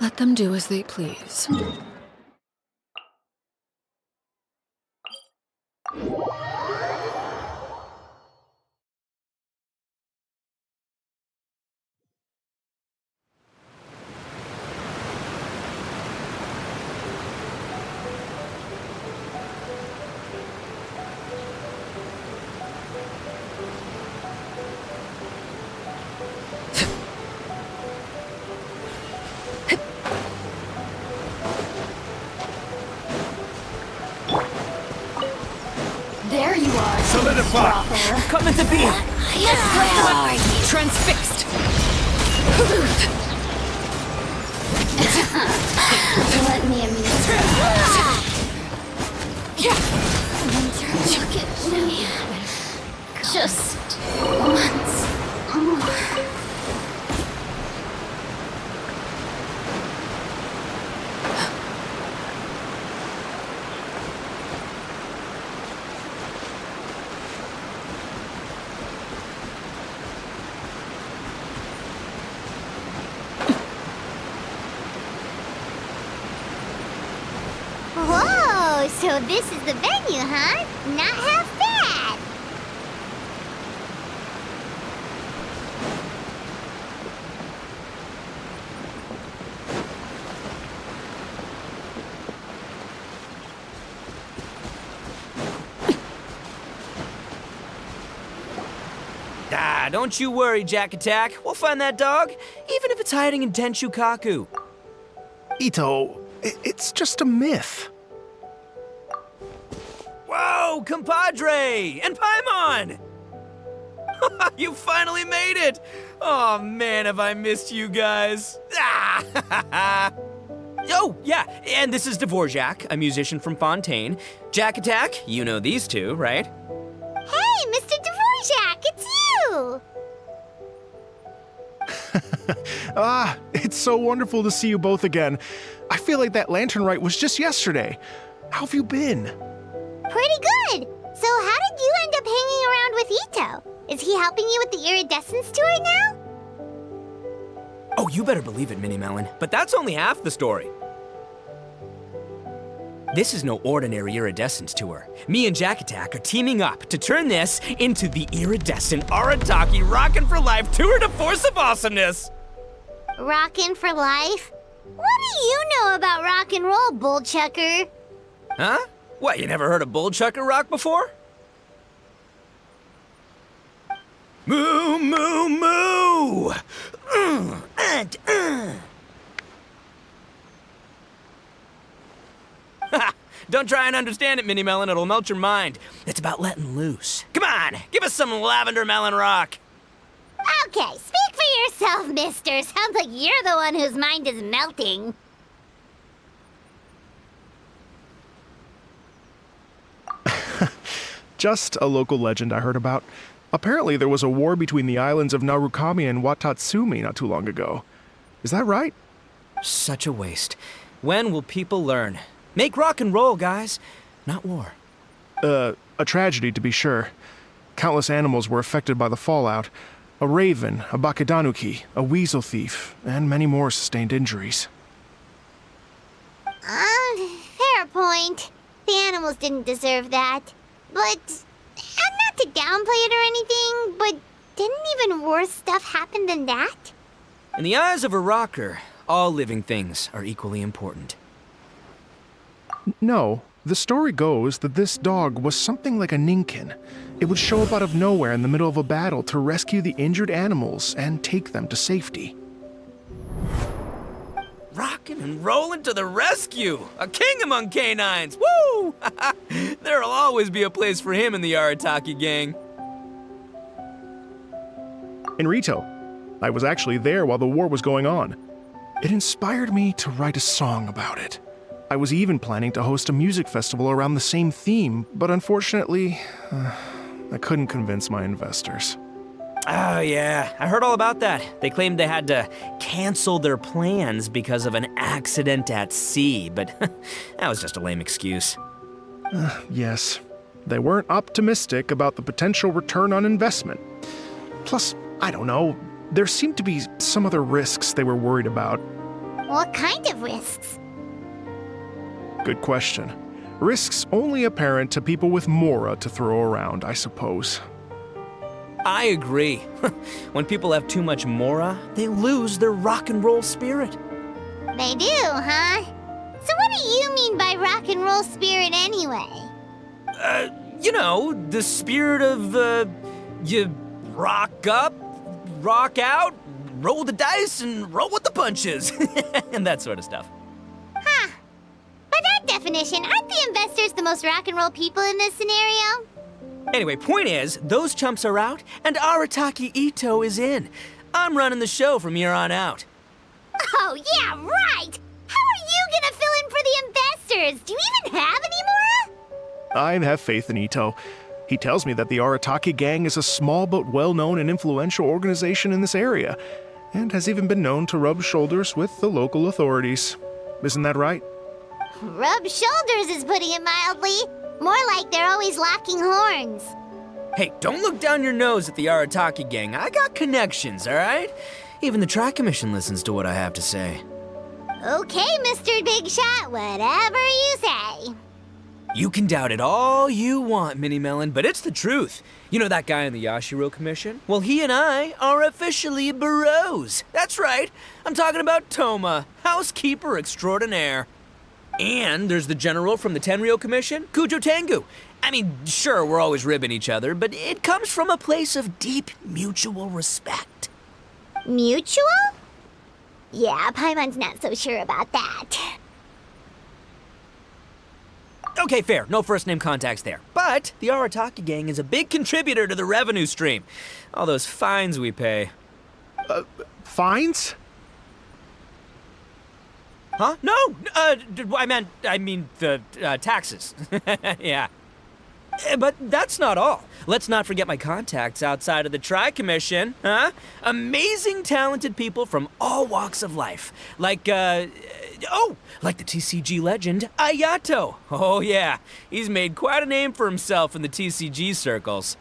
Let them do as they please. There you are. Solidify! Coming to be! Transfixed! Let me amuse you. Look at me. Just once more. Whoa, so this is the venue, huh? Not half bad. Ah, don't you worry, Jack Attack. We'll find that dog, even if it's hiding in Tenshukaku. Ito, it's just a myth. Whoa, compadre! And Paimon! You finally made it! Oh man, have I missed you guys. Ah! Oh, yeah, and this is Dvorak, a musician from Fontaine. Jack Attack, you know these two, right? Hey, Mr. Dvorak, it's you! It's so wonderful to see you both again. I feel like that lantern rite was just yesterday. How have you been? Pretty good. So how did you end up hanging around with Ito? Is he helping you with the Iridescence tour now? Oh, you better believe it, Minnie Melon. But that's only half the story. This is no ordinary Iridescence tour. Me and Jack Attack are teaming up to turn this into the Iridescent Arataki Rockin for Life Tour de Force of Awesomeness. Rockin' for life? What do you know about rock and roll, bullchucker? Huh? What, you never heard of bullchucker rock before? Moo, moo, moo! Don't try and understand it, Minnie Melon. It'll melt your mind. It's about letting loose. Come on, give us some lavender melon rock. Okay, speak for yourself, mister. Sounds like you're the one whose mind is melting. Just a local legend I heard about. Apparently there was a war between the islands of Narukami and Watatsumi not too long ago. Is that right? Such a waste. When will people learn? Make rock and roll, guys, not war. A tragedy to be sure. Countless animals were affected by the fallout. A raven, a bakedanuki, a weasel thief, and many more sustained injuries. Fair point. The animals didn't deserve that. But, not to downplay it or anything, but didn't even worse stuff happen than that? In the eyes of a rocker, all living things are equally important. No, the story goes that this dog was something like a ninkin. It would show up out of nowhere in the middle of a battle to rescue the injured animals and take them to safety. Rockin' and rollin' to the rescue! A king among canines! Woo! There'll always be a place for him in the Arataki gang. In Rito, I was actually there while the war was going on. It inspired me to write a song about it. I was even planning to host a music festival around the same theme, but unfortunately, I couldn't convince my investors. Oh yeah, I heard all about that. They claimed they had to cancel their plans because of an accident at sea, but that was just a lame excuse. Yes, they weren't optimistic about the potential return on investment. Plus, I don't know, there seemed to be some other risks they were worried about. What kind of risks? Good question. Risks only apparent to people with mora to throw around, I suppose. I agree. When people have too much mora, they lose their rock and roll spirit. They do, huh? So what do you mean by rock and roll spirit anyway? You know, the spirit of, you rock up, rock out, roll the dice, and roll with the punches. And that sort of stuff. Huh. By that definition, aren't the investors the most rock and roll people in this scenario? Anyway, point is, those chumps are out, and Arataki Ito is in. I'm running the show from here on out. Oh, yeah, right! How are you gonna fill in for the investors? Do you even have any more? I have faith in Ito. He tells me that the Arataki gang is a small but well-known and influential organization in this area, and has even been known to rub shoulders with the local authorities. Isn't that right? Rub shoulders is putting it mildly. More like they're always locking horns. Hey, don't look down your nose at the Arataki gang. I got connections, all right? Even the Tri Commission listens to what I have to say. Okay, Mr. Big Shot, whatever you say. You can doubt it all you want, Mini Melon, but it's the truth. You know that guy in the Yashiro Commission? Well, he and I are officially bros. That's right. I'm talking about Toma, housekeeper extraordinaire. And there's the general from the Tenryo Commission, Kujo Tengu. I mean, sure, we're always ribbing each other, but it comes from a place of deep mutual respect. Mutual? Yeah, Paimon's not so sure about that. Okay, fair. No first-name contacts there. But the Arataki gang is a big contributor to the revenue stream. All those fines we pay. Fines? Huh? No! I mean the taxes. Yeah. But that's not all. Let's not forget my contacts outside of the Tri-Commission, huh? Amazing, talented people from all walks of life. Like the TCG legend, Ayato. Oh yeah, he's made quite a name for himself in the TCG circles.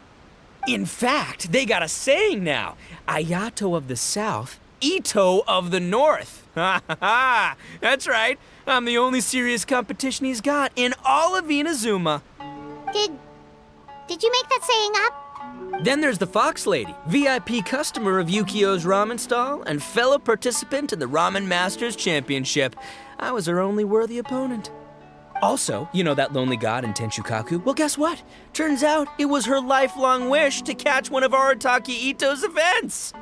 In fact, they got a saying now. Ayato of the South, Ito of the North. Ha ha ha! That's right. I'm the only serious competition he's got in all of Inazuma. Did you make that saying up? Then there's the Fox Lady, VIP customer of Yukio's ramen stall and fellow participant in the Ramen Masters Championship. I was her only worthy opponent. Also, you know that lonely god in Tenshukaku? Well, guess what? Turns out it was her lifelong wish to catch one of Arataki Ito's events.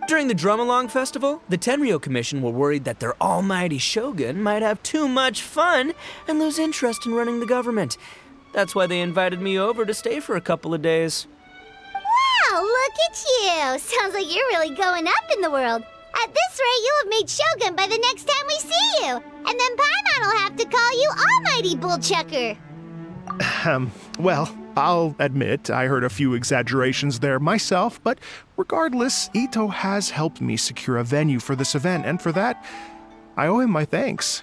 During the Drum-Along Festival, the Tenryo Commission were worried that their almighty shogun might have too much fun and lose interest in running the government. That's why they invited me over to stay for a couple of days. Wow, look at you! Sounds like you're really going up in the world. At this rate, you'll have made Shogun by the next time we see you. And then Paimon will have to call you Almighty Bullchucker. Well, I'll admit I heard a few exaggerations there myself, but regardless, Ito has helped me secure a venue for this event, and for that, I owe him my thanks.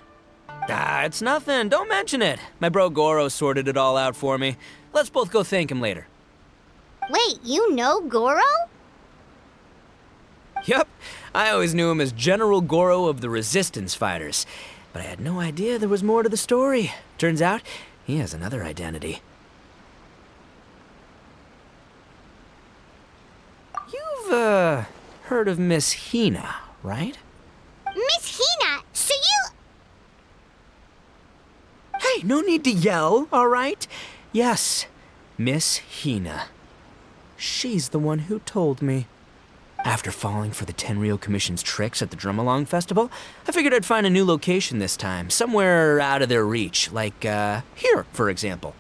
It's nothing. Don't mention it. My bro Goro sorted it all out for me. Let's both go thank him later. Wait, you know Goro? Yep. I always knew him as General Goro of the Resistance Fighters. But I had no idea there was more to the story. Turns out, he has another identity. You've, heard of Miss Hina, right? Miss Hina, so you... Hey, no need to yell, all right? Yes, Miss Hina. She's the one who told me. After falling for the Tenryo Commission's tricks at the Drum-Along Festival, I figured I'd find a new location this time, somewhere out of their reach, like, here, for example.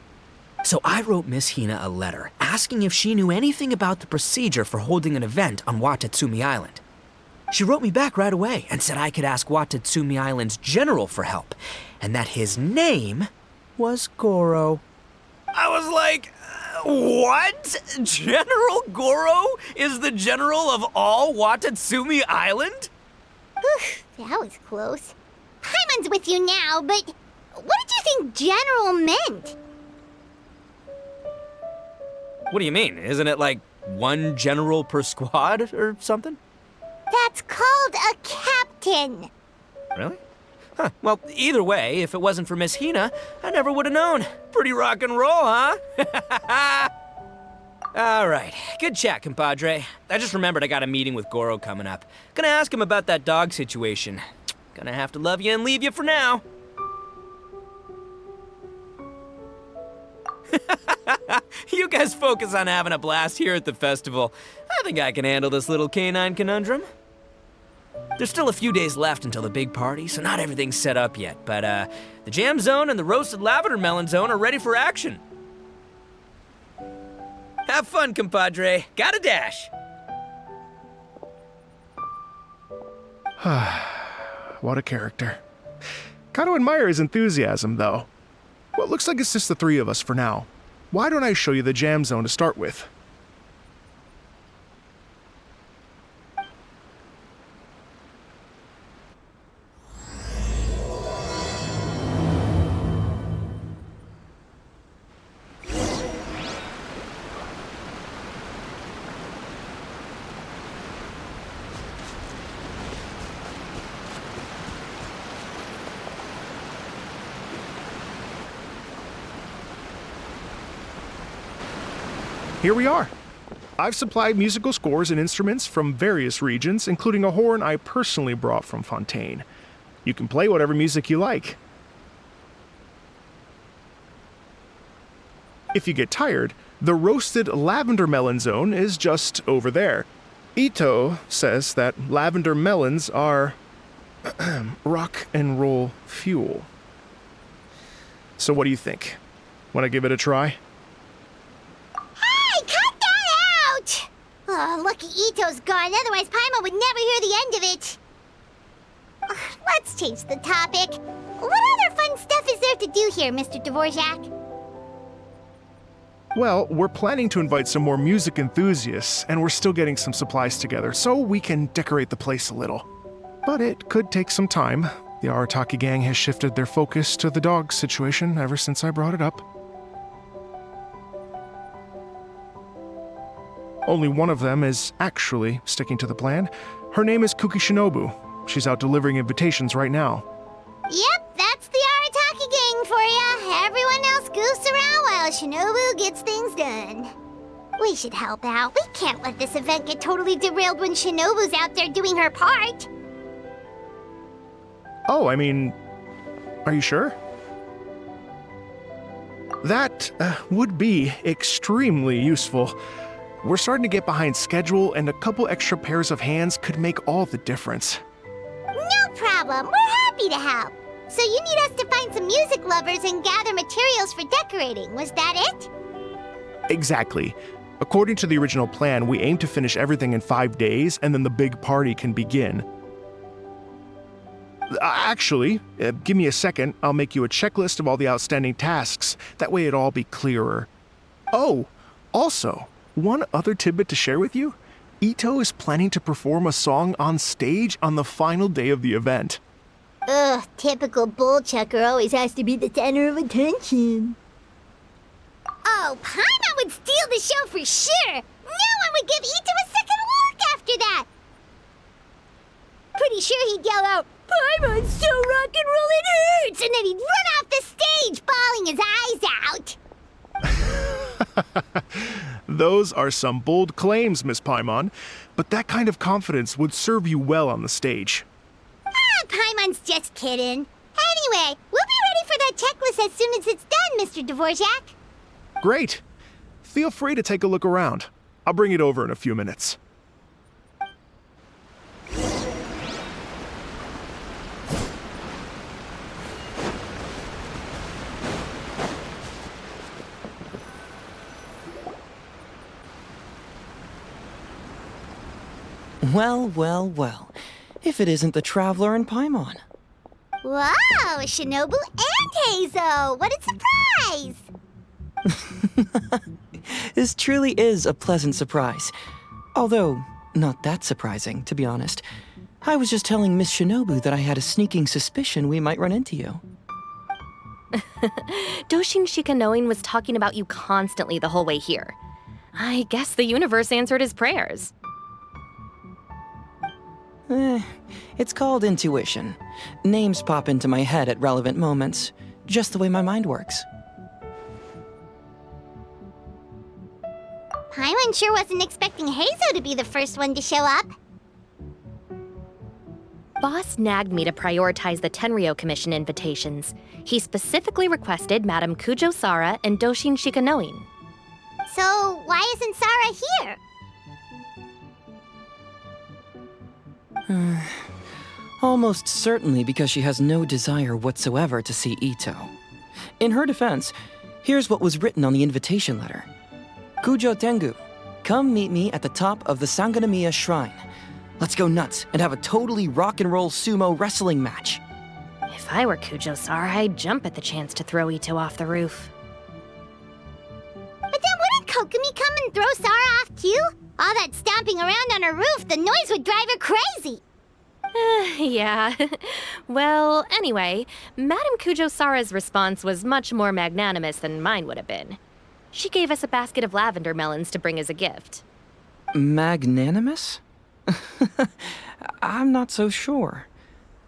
So I wrote Miss Hina a letter, asking if she knew anything about the procedure for holding an event on Watatsumi Island. She wrote me back right away and said I could ask Watatsumi Island's general for help, and that his name was Goro. I was like, what? General Goro is the general of all Watatsumi Island? Whew, that was close. Paimon's with you now, but what did you think general meant? What do you mean? Isn't it like one general per squad or something? That's called a captain. Really? Huh. Well, either way, if it wasn't for Miss Hina, I never would have known. Pretty rock and roll, huh? All right. Good chat, compadre. I just remembered I got a meeting with Goro coming up. Gonna ask him about that dog situation. Gonna have to love you and leave you for now. You guys focus on having a blast here at the festival. I think I can handle this little canine conundrum. There's still a few days left until the big party, so not everything's set up yet, but the jam zone and the roasted lavender melon zone are ready for action. Have fun, compadre. Gotta dash. What a character. Gotta admire his enthusiasm, though. Well, it looks like it's just the three of us for now. Why don't I show you the jam zone to start with? Here we are. I've supplied musical scores and instruments from various regions, including a horn I personally brought from Fontaine. You can play whatever music you like. If you get tired, the roasted lavender melon zone is just over there. Ito says that lavender melons are rock and roll fuel. So what do you think? Want to give it a try? Oh, lucky Ito's gone, otherwise Paimon would never hear the end of it. Let's change the topic. What other fun stuff is there to do here, Mr. Dvorak? Well, we're planning to invite some more music enthusiasts, and we're still getting some supplies together, so we can decorate the place a little. But it could take some time. The Arataki gang has shifted their focus to the dog situation ever since I brought it up. Only one of them is actually sticking to the plan. Her name is Kuki Shinobu. She's out delivering invitations right now. Yep, that's the Arataki gang for ya. Everyone else goofs around while Shinobu gets things done. We should help out. We can't let this event get totally derailed when Shinobu's out there doing her part. Oh, I mean, are you sure? That would be extremely useful. We're starting to get behind schedule, and a couple extra pairs of hands could make all the difference. No problem. We're happy to help. So you need us to find some music lovers and gather materials for decorating. Was that it? Exactly. According to the original plan, we aim to finish everything in 5 days, and then the big party can begin. Actually, give me a second. I'll make you a checklist of all the outstanding tasks. That way it'll all be clearer. Oh, also, one other tidbit to share with you. Ito is planning to perform a song on stage on the final day of the event. Ugh, typical bull chucker always has to be the center of attention. Oh, Paimon would steal the show for sure! No one would give Ito a second look after that! Pretty sure he'd yell out, "Paimon's so rock and roll it hurts!" And then he'd run off the stage, bawling his eyes out. Those are some bold claims, Miss Paimon, but that kind of confidence would serve you well on the stage. Ah, Paimon's just kidding. Anyway, we'll be ready for that checklist as soon as it's done, Mr. Dvorak. Great. Feel free to take a look around. I'll bring it over in a few minutes. Well, well, well. If it isn't the Traveler and Paimon. Wow, Shinobu and Hazel! What a surprise! This truly is a pleasant surprise. Although, not that surprising, to be honest. I was just telling Miss Shinobu that I had a sneaking suspicion we might run into you. Doshin Shikanoin was talking about you constantly the whole way here. I guess the universe answered his prayers. It's called intuition. Names pop into my head at relevant moments, just the way my mind works. Paimon sure wasn't expecting Heizo to be the first one to show up. Boss nagged me to prioritize the Tenryo Commission invitations. He specifically requested Madame Kujo Sara and Doshin Shikanoin. So, why isn't Sara here? Almost certainly because she has no desire whatsoever to see Ito. In her defense, here's what was written on the invitation letter. Kujo Tengu, come meet me at the top of the Sanganamiya Shrine. Let's go nuts and have a totally rock and roll sumo wrestling match. If I were Kujo Sara, I'd jump at the chance to throw Ito off the roof. But then wouldn't Kokomi come and throw Sara off too? All that stomping around on her roof, the noise would drive her crazy. Yeah. Well, anyway, Madame Kujo Sara's response was much more magnanimous than mine would have been. She gave us a basket of lavender melons to bring as a gift. Magnanimous? I'm not so sure.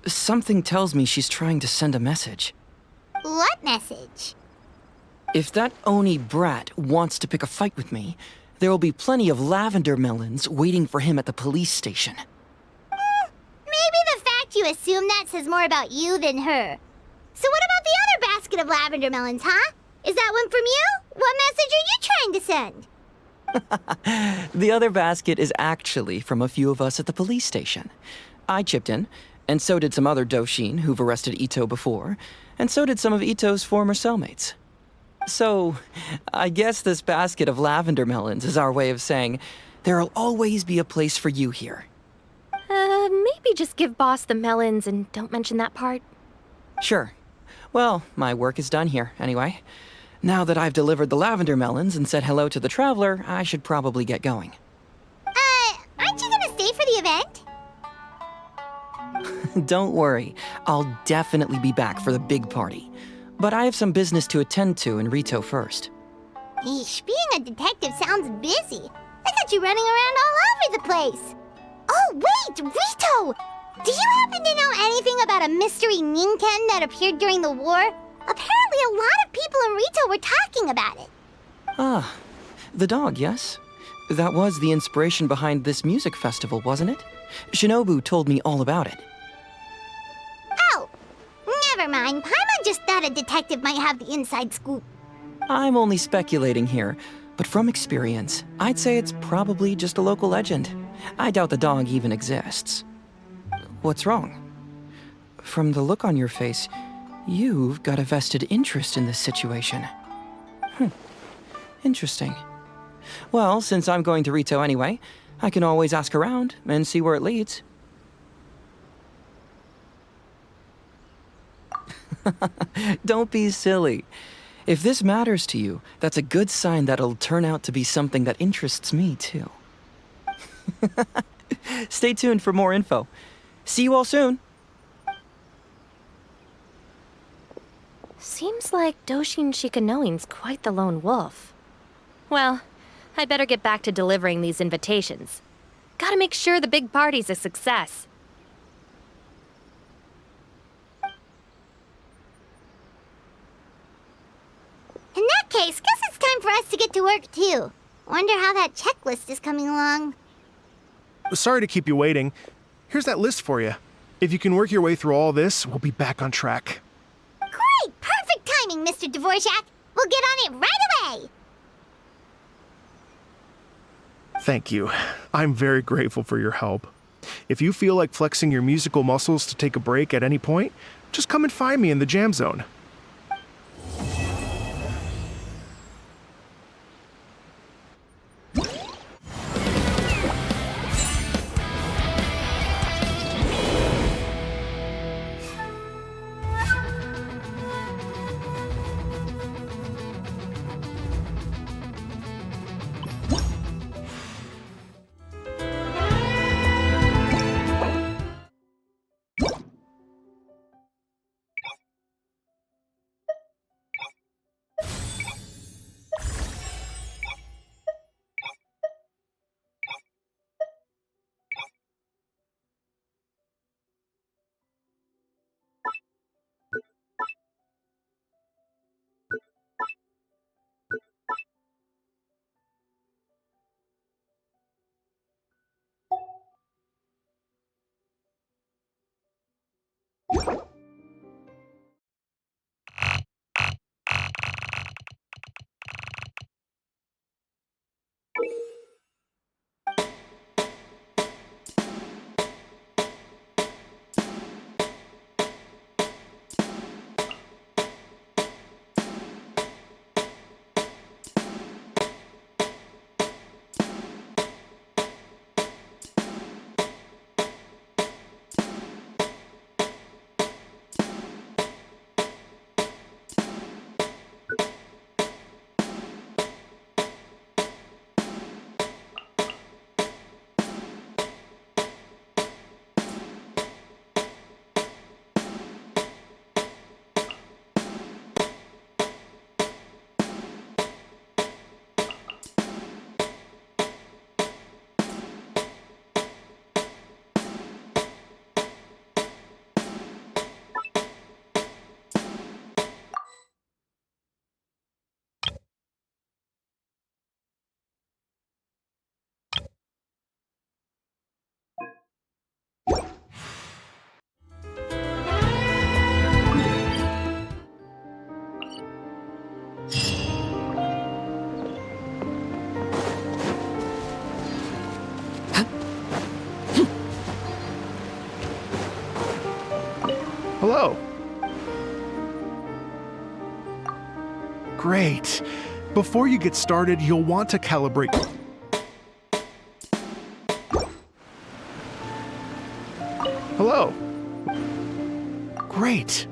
Something tells me she's trying to send a message. What message? If that Oni brat wants to pick a fight with me, there will be plenty of lavender melons waiting for him at the police station. Maybe the fact you assume that says more about you than her. So what about the other basket of lavender melons, huh? Is that one from you? What message are you trying to send? The other basket is actually from a few of us at the police station. I chipped in, and so did some other Doshin who've arrested Ito before, and so did some of Ito's former cellmates. So, I guess this basket of lavender melons is our way of saying, there'll always be a place for you here. Maybe just give Boss the melons and don't mention that part. Sure. Well, my work is done here, anyway. Now that I've delivered the lavender melons and said hello to the traveler, I should probably get going. Aren't you gonna stay for the event? Don't worry, I'll definitely be back for the big party. But I have some business to attend to in Rito first. Eesh, being a detective sounds busy. I got you running around all over the place. Oh, wait, Rito! Do you happen to know anything about a mystery Ninken that appeared during the war? Apparently a lot of people in Rito were talking about it. Ah, the dog, yes? That was the inspiration behind this music festival, wasn't it? Shinobu told me all about it. Oh, never mind. Paimon just thought a detective might have the inside scoop. I'm only speculating here, but from experience, I'd say it's probably just a local legend. I doubt the dog even exists. What's wrong? From the look on your face, you've got a vested interest in this situation. Interesting. Well, since I'm going to Rito anyway, I can always ask around and see where it leads. Don't be silly. If this matters to you, that's a good sign that it'll turn out to be something that interests me, too. Stay tuned for more info. See you all soon. Seems like Doshin Shikanoin's quite the lone wolf. Well, I'd better get back to delivering these invitations. Gotta make sure the big party's a success. In that case, guess it's time for us to get to work too. Wonder how that checklist is coming along. Sorry to keep you waiting. Here's that list for you. If you can work your way through all this, we'll be back on track. Great! Perfect timing, Mr. Dvorak! We'll get on it right away! Thank you. I'm very grateful for your help. If you feel like flexing your musical muscles to take a break at any point, just come and find me in the jam zone. Hello. Great. Before you get started, you'll want to calibrate. Hello. Great.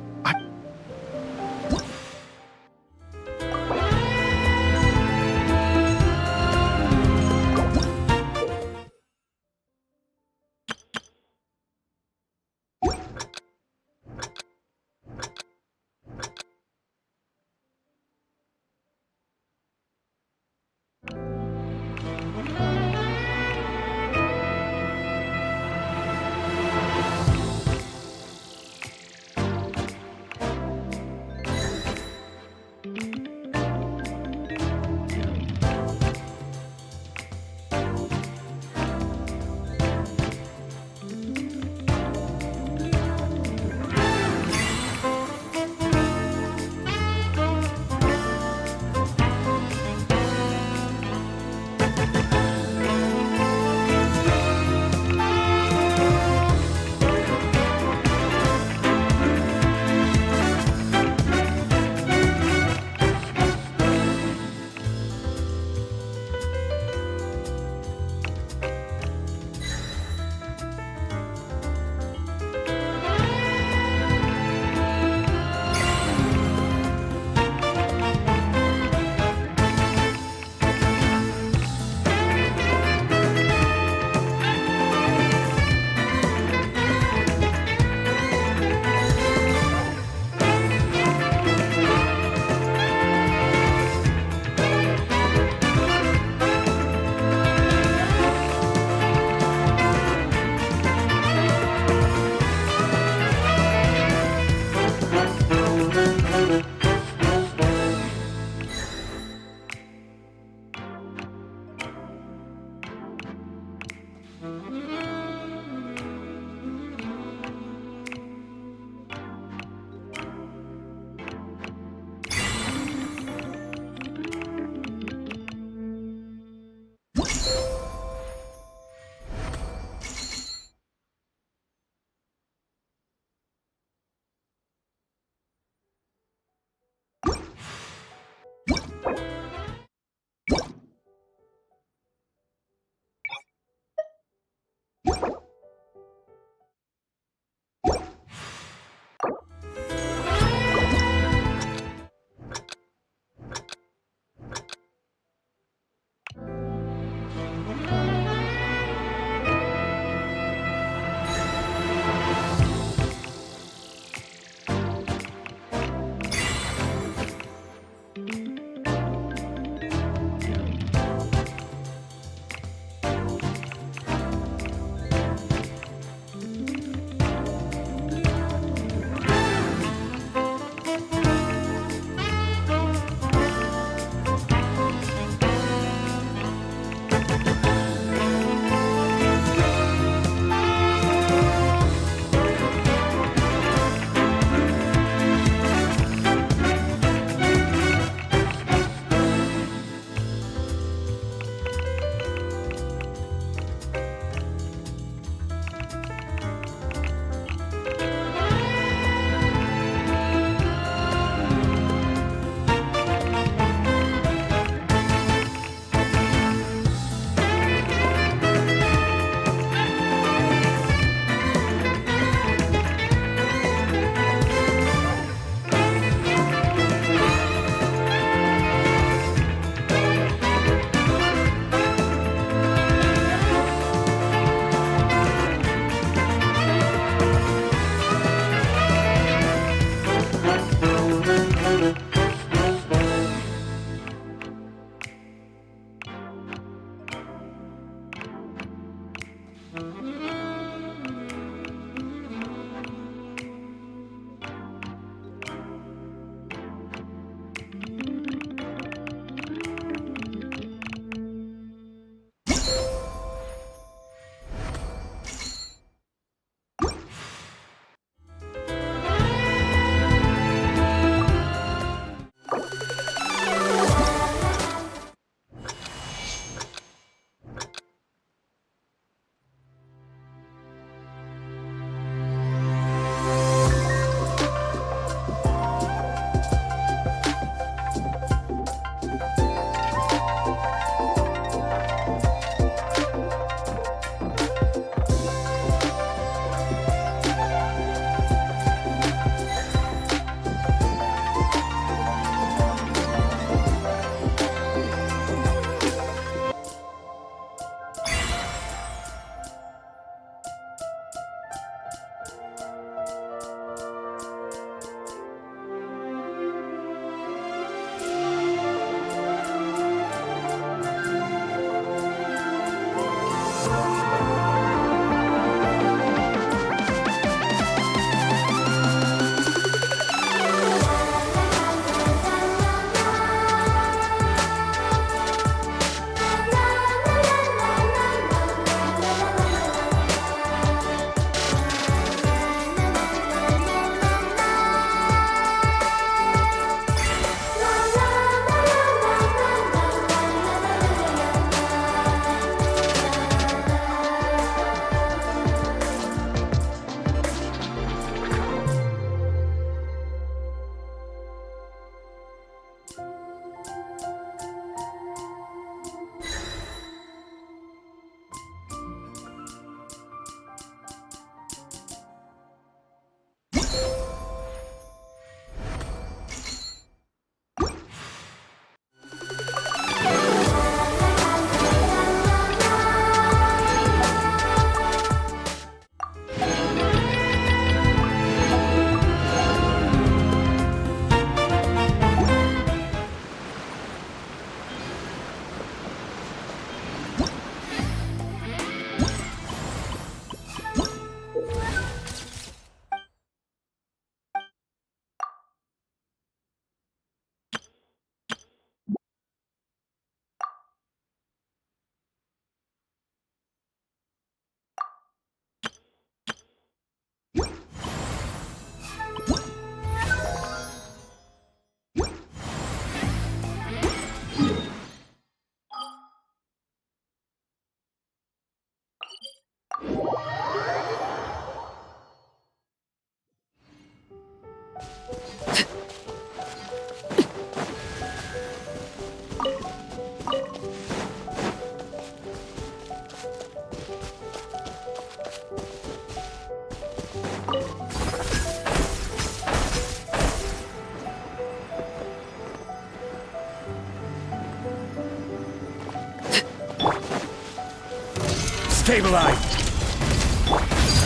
Stabilize!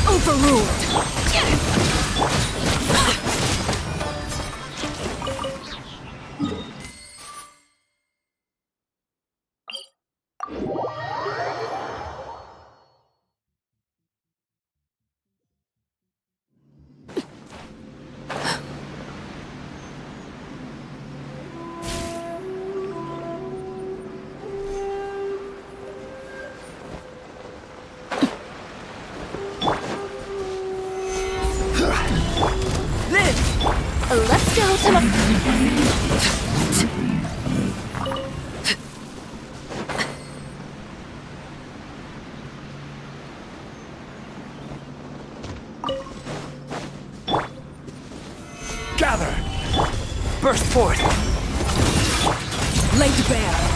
Overruled. Let's go to Gather! Burst forth! Laid bare.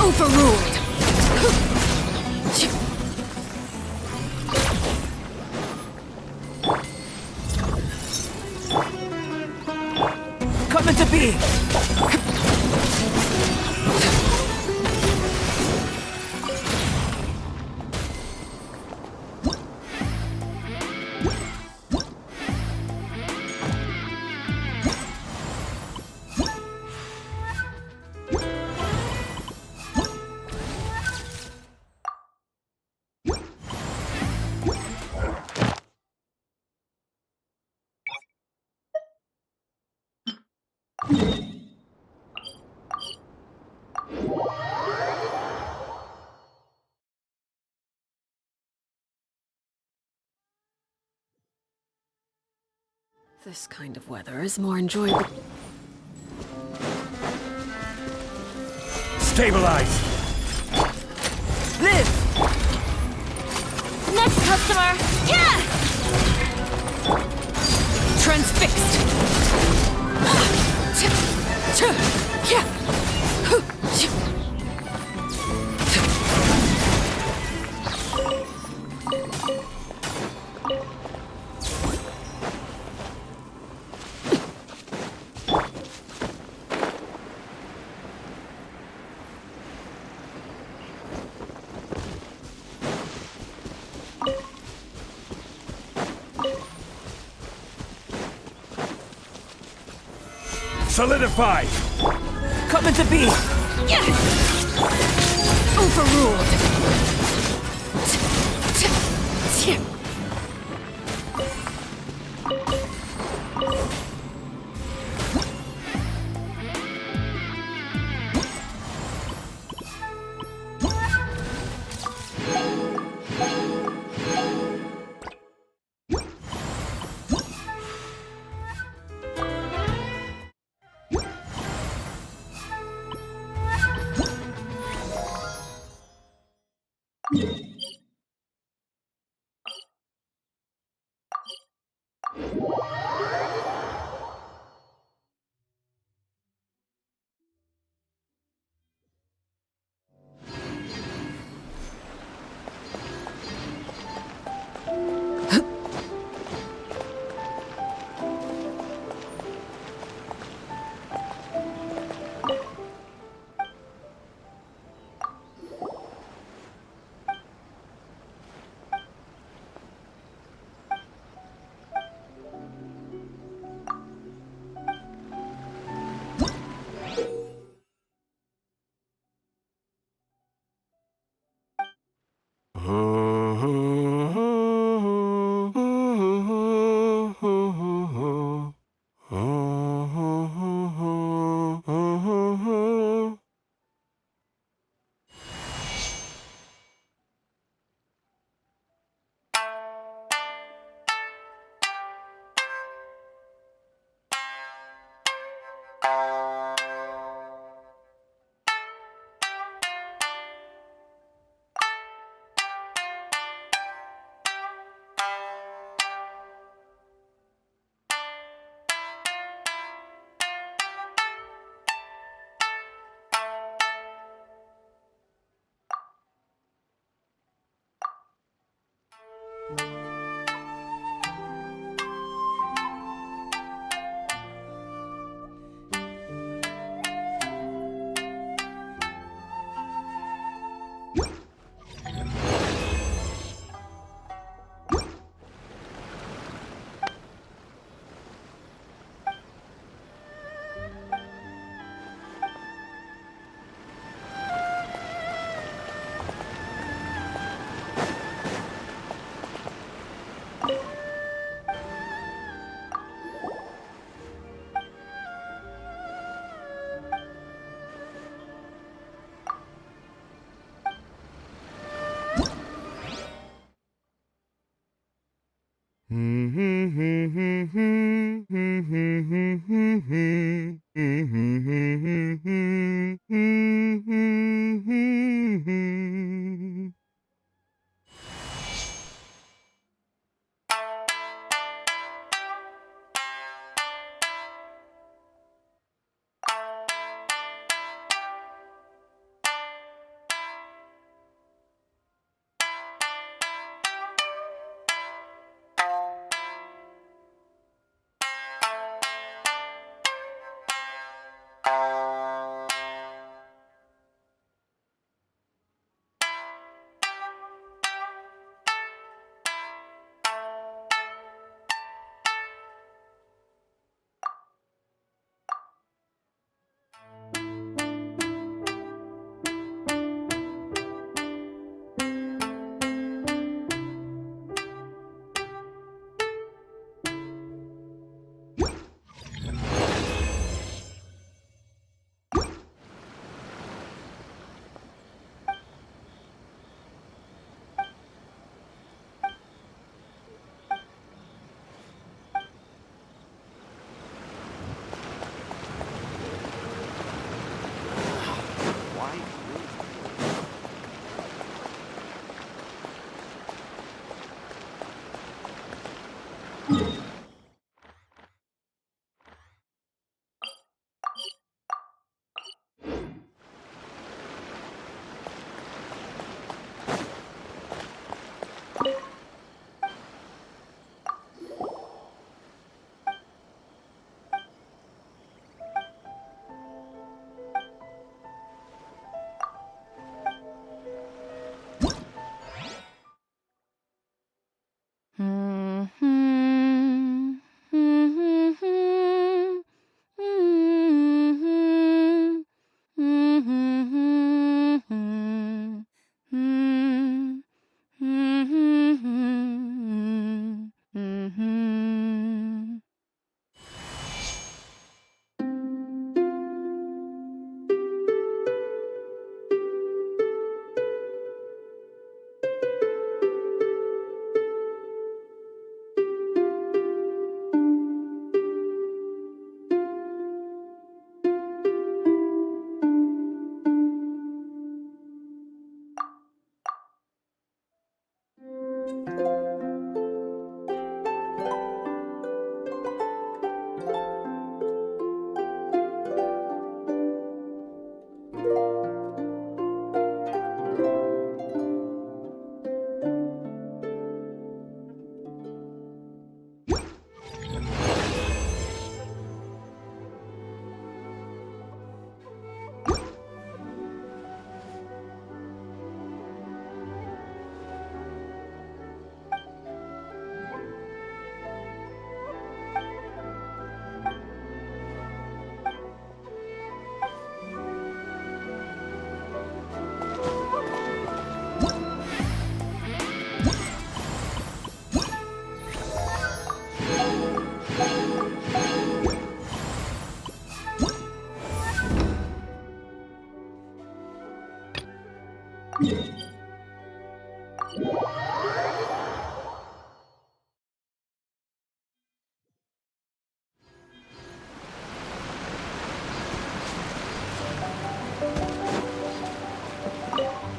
Overruled. Come into being! This kind of weather is more enjoyable. Stabilize! live. Next customer. Yeah. Transfixed. Solidify! Come into being! Yeah. Overruled.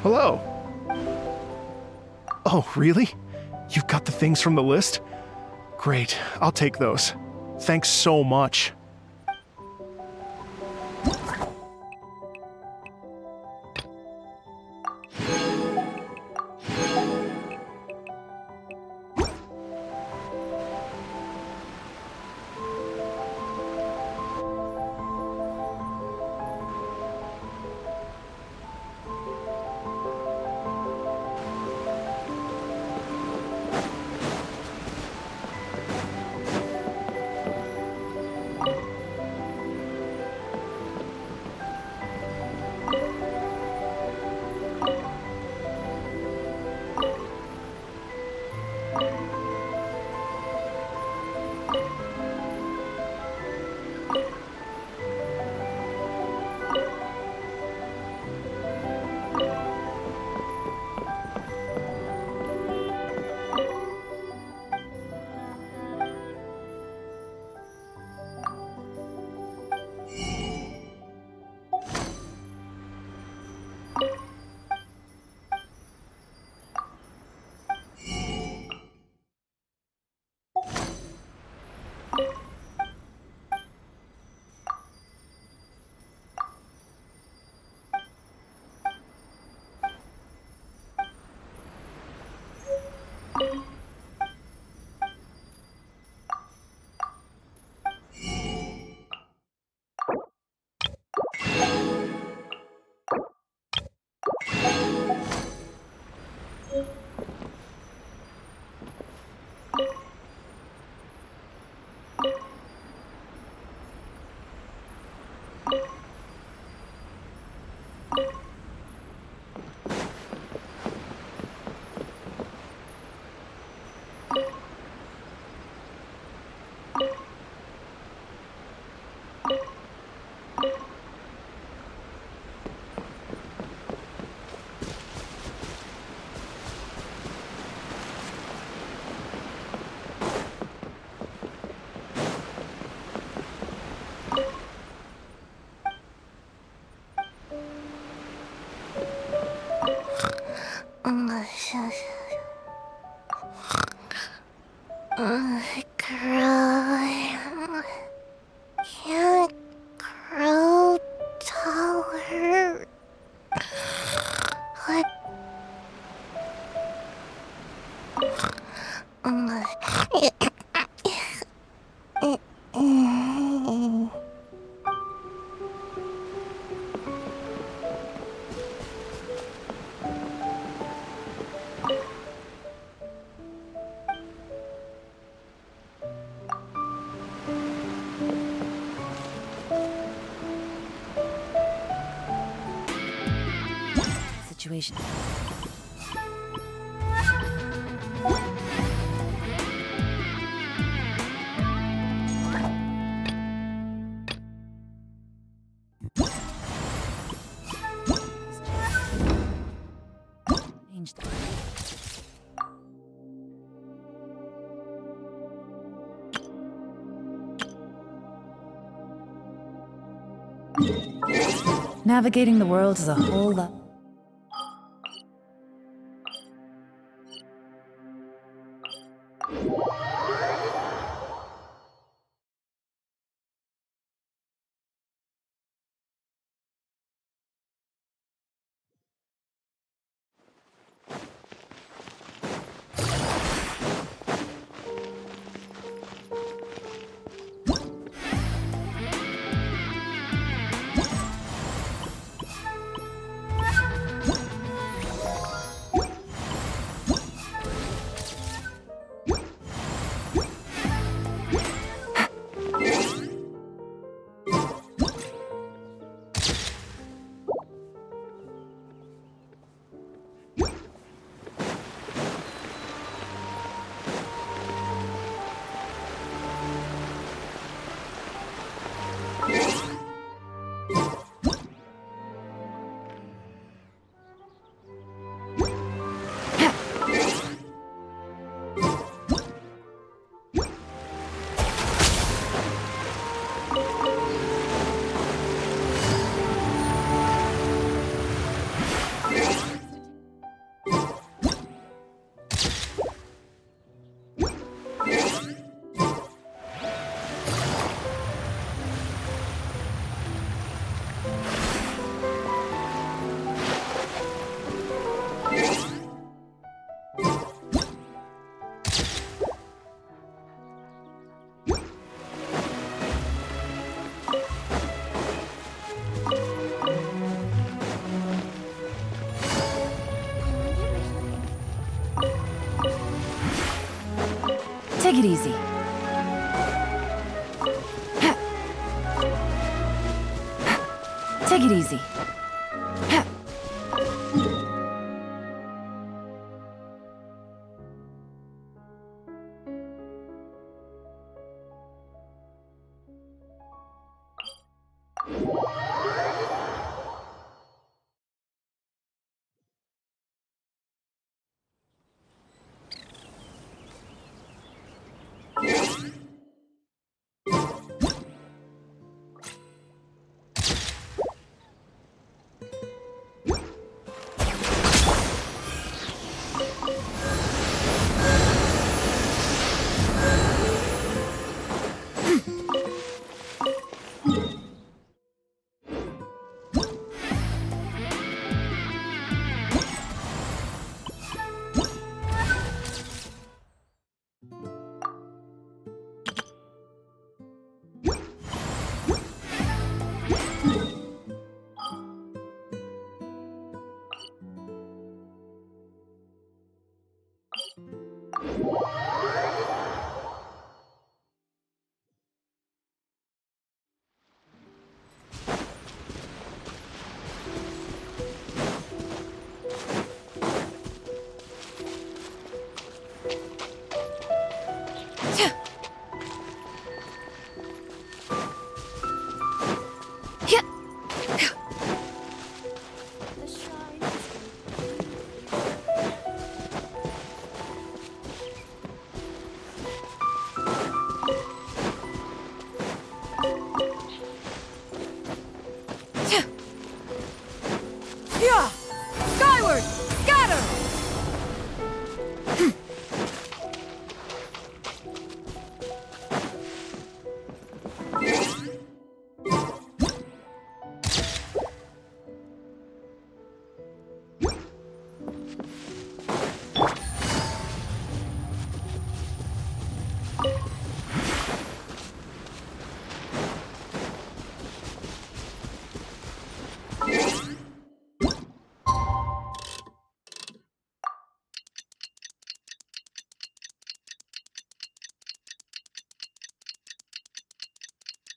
Hello. Oh, really? You've got the things from the list? Great, I'll take those. Thanks so much. Grow. Can't grow taller. What? Situation. Changed. Navigating the world is a whole lot. Take it easy. Take it easy.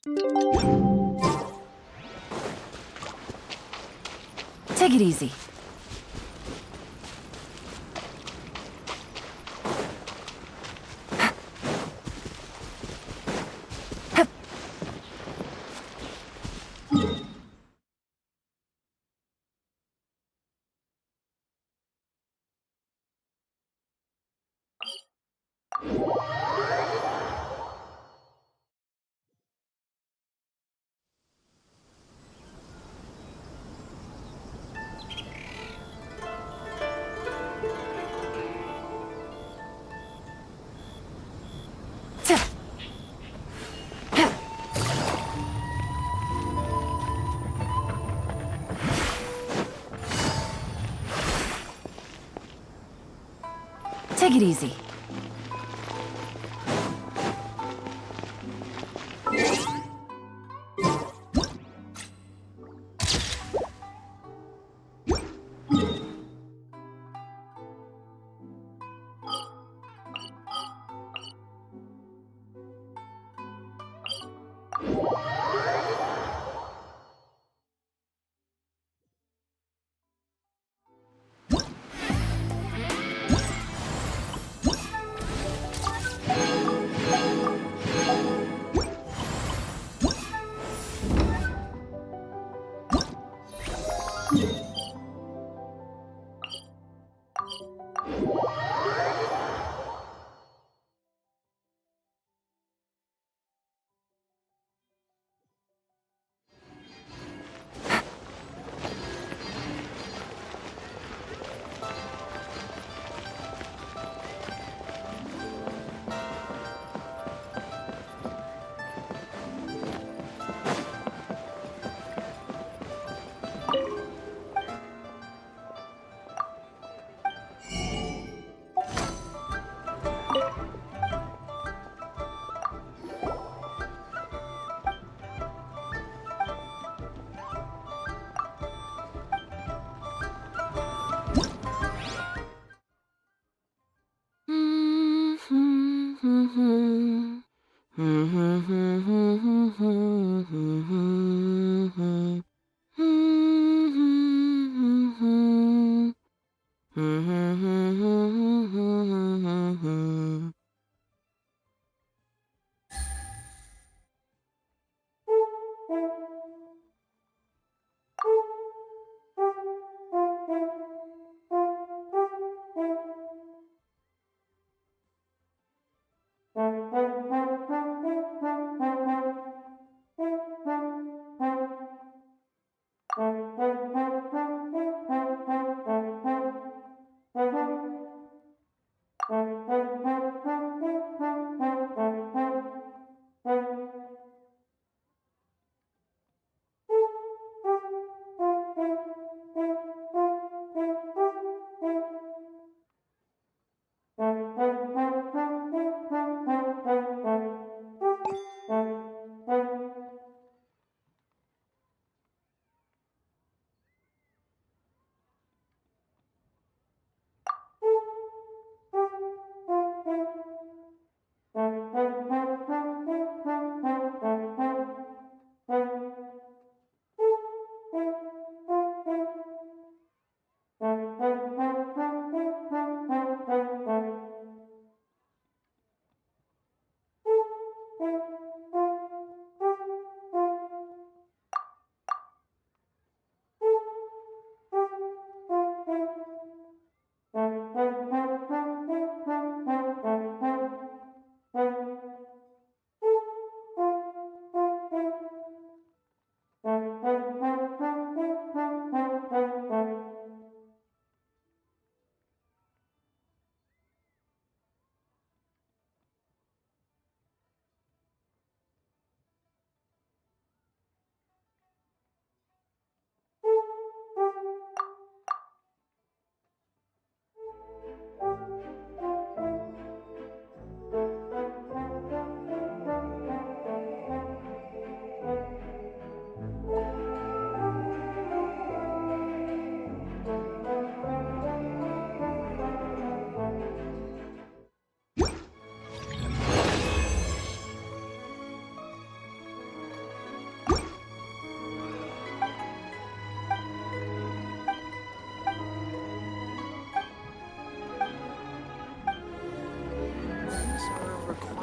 Take it easy. Take it easy.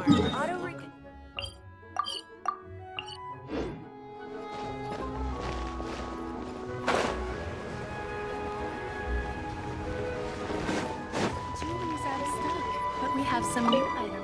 Jewelry's out of stock, but we have some new items.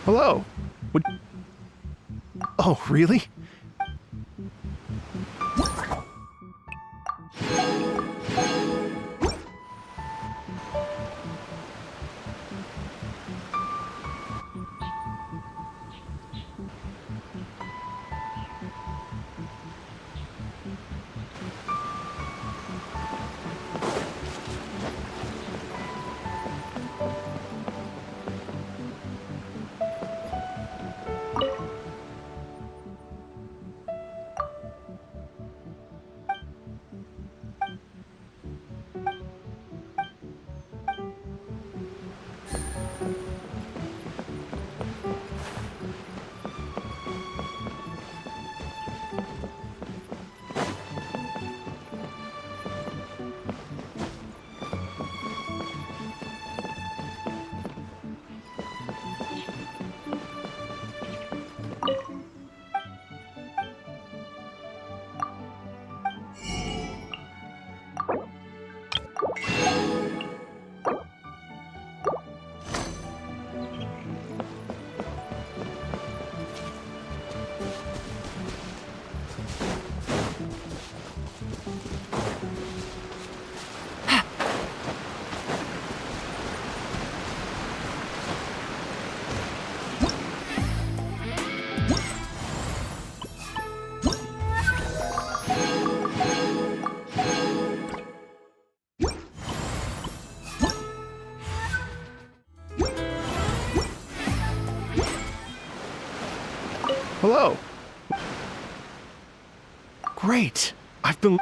Hello. Oh, really? Hello. Great. I've been...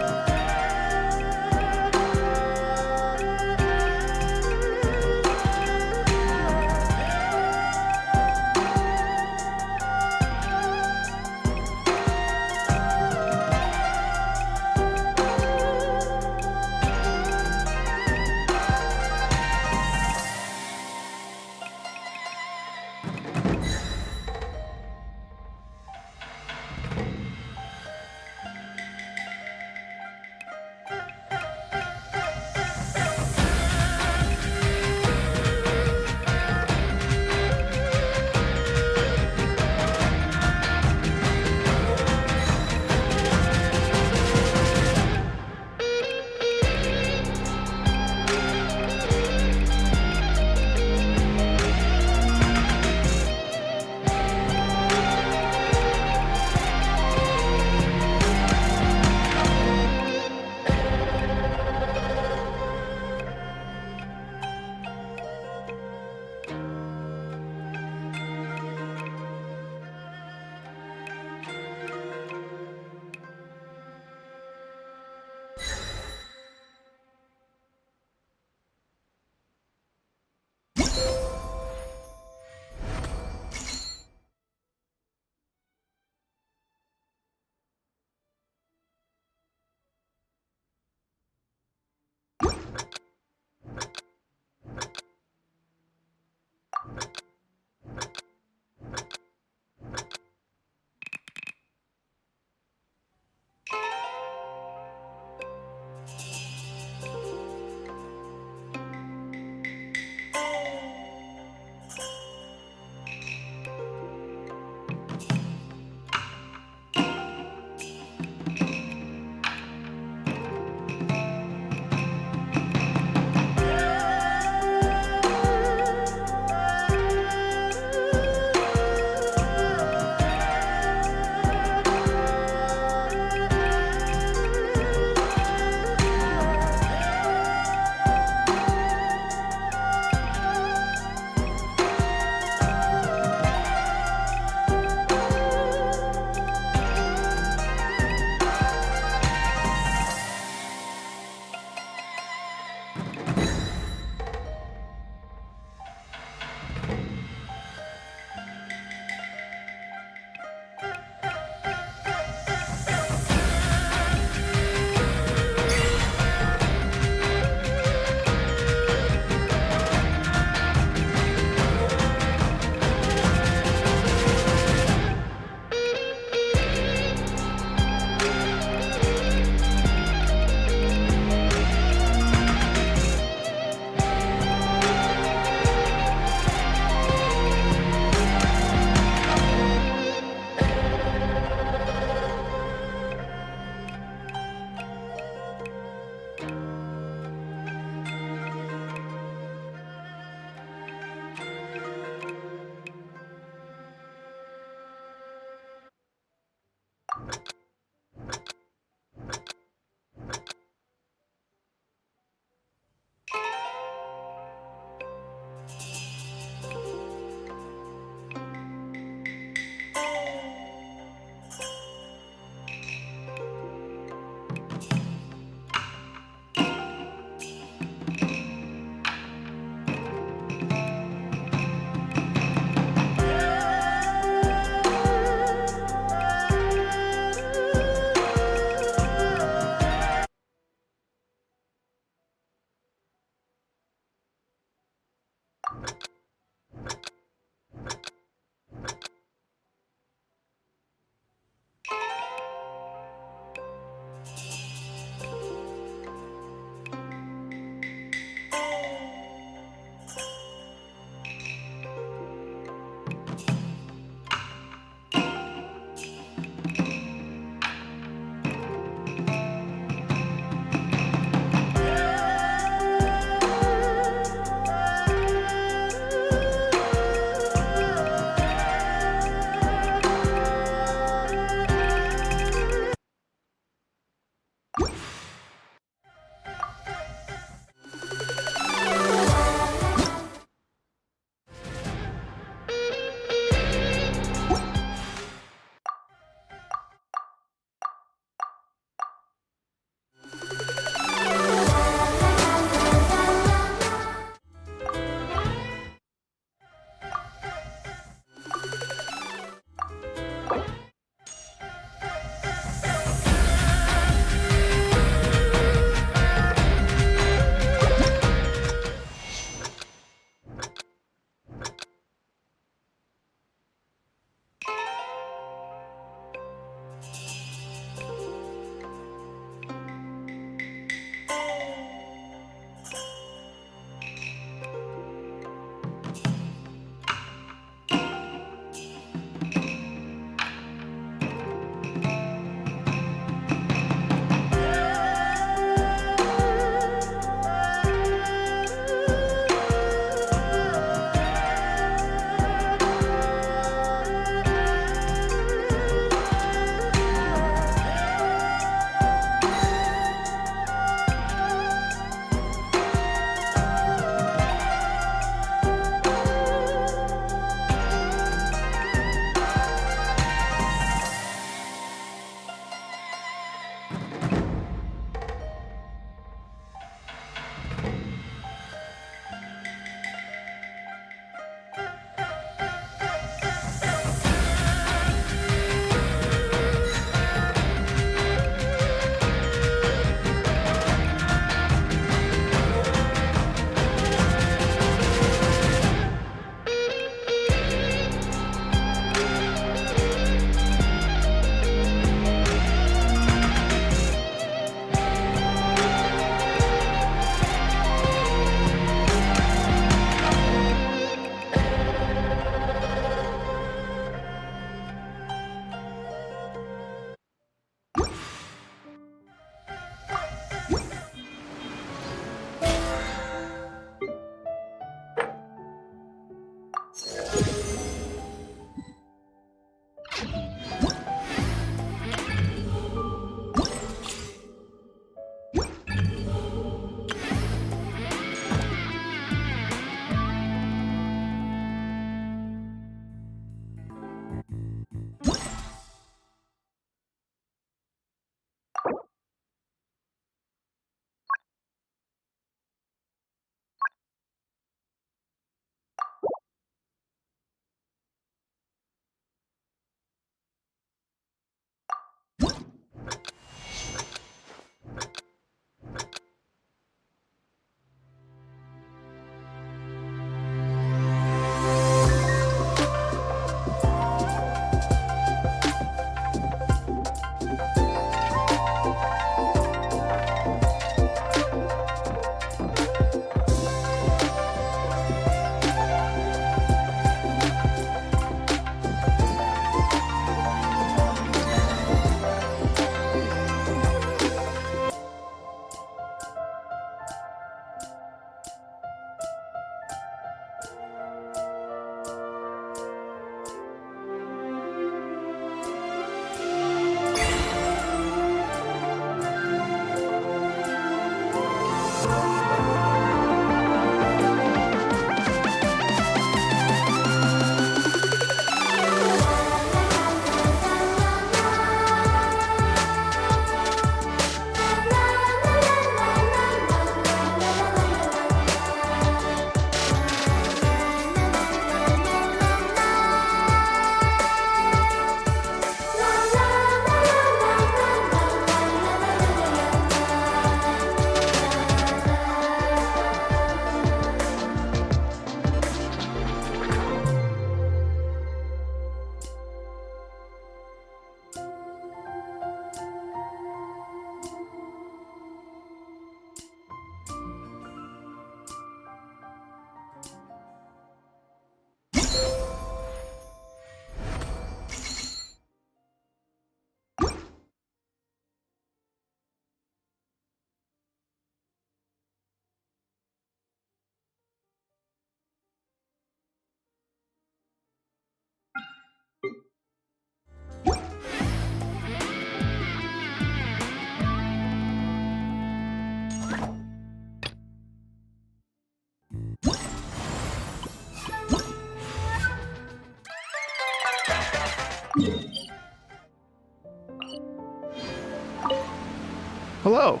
Hello.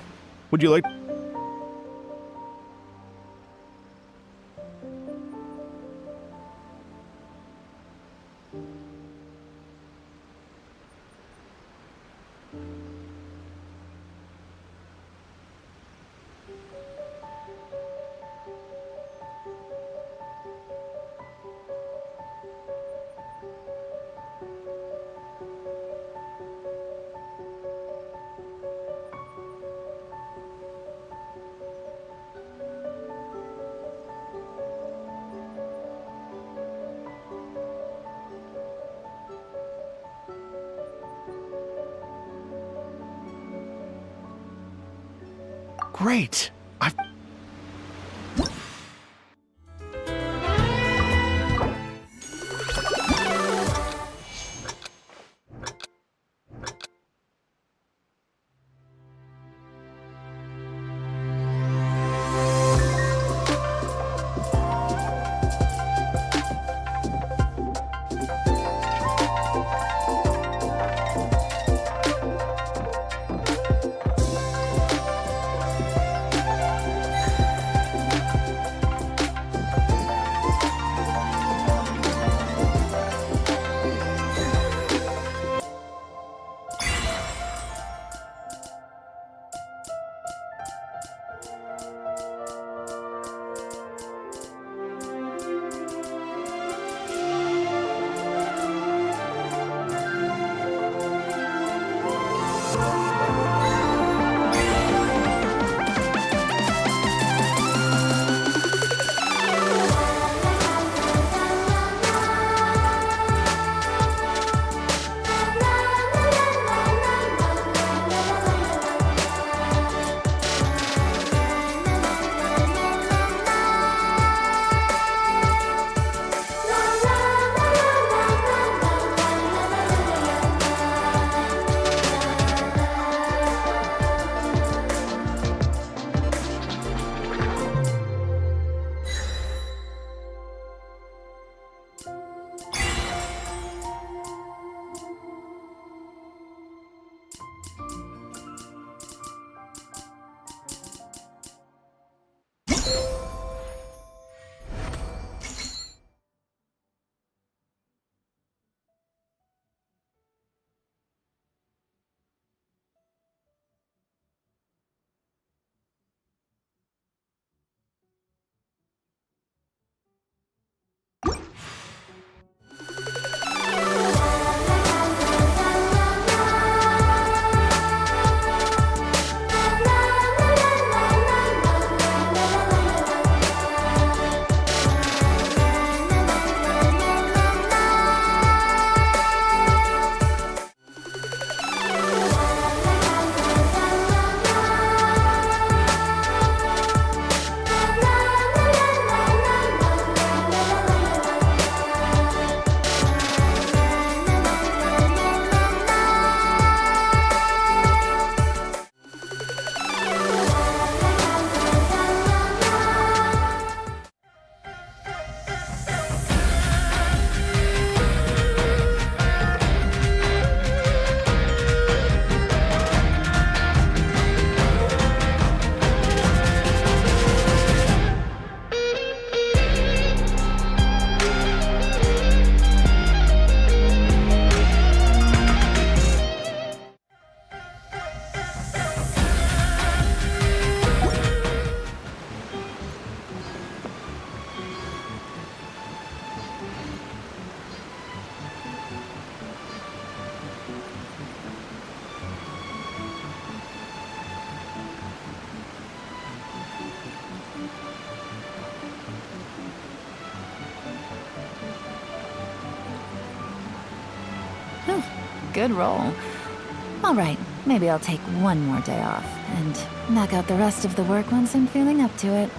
Would you like... Great. I've... Good roll. All right, maybe I'll take one more day off and knock out the rest of the work once I'm feeling up to it.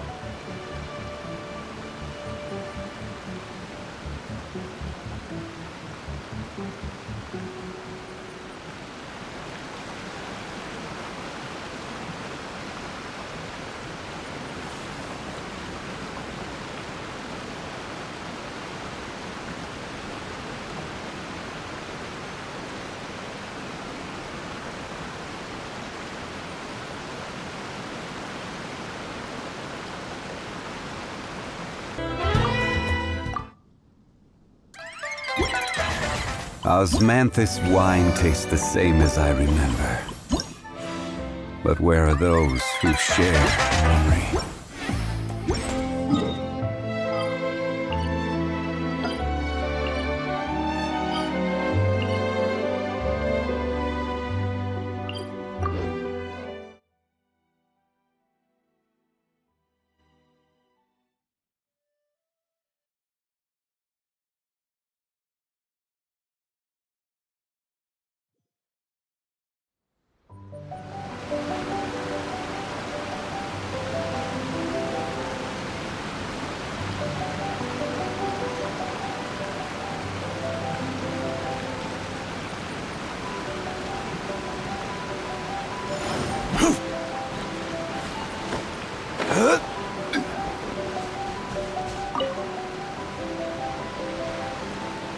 Osmanthus wine tastes the same as I remember. But where are those who share memory?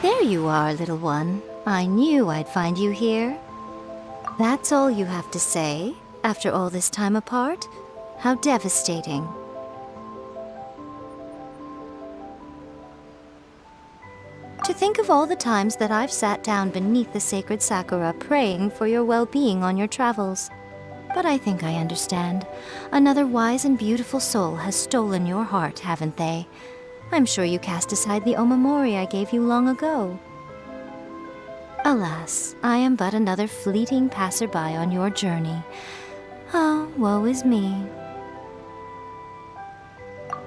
There you are, little one. I knew I'd find you here. That's all you have to say, after all this time apart? How devastating. To think of all the times that I've sat down beneath the sacred sakura praying for your well-being on your travels. But I think I understand. Another wise and beautiful soul has stolen your heart, haven't they? I'm sure you cast aside the omamori I gave you long ago. Alas, I am but another fleeting passerby on your journey. Oh, woe is me.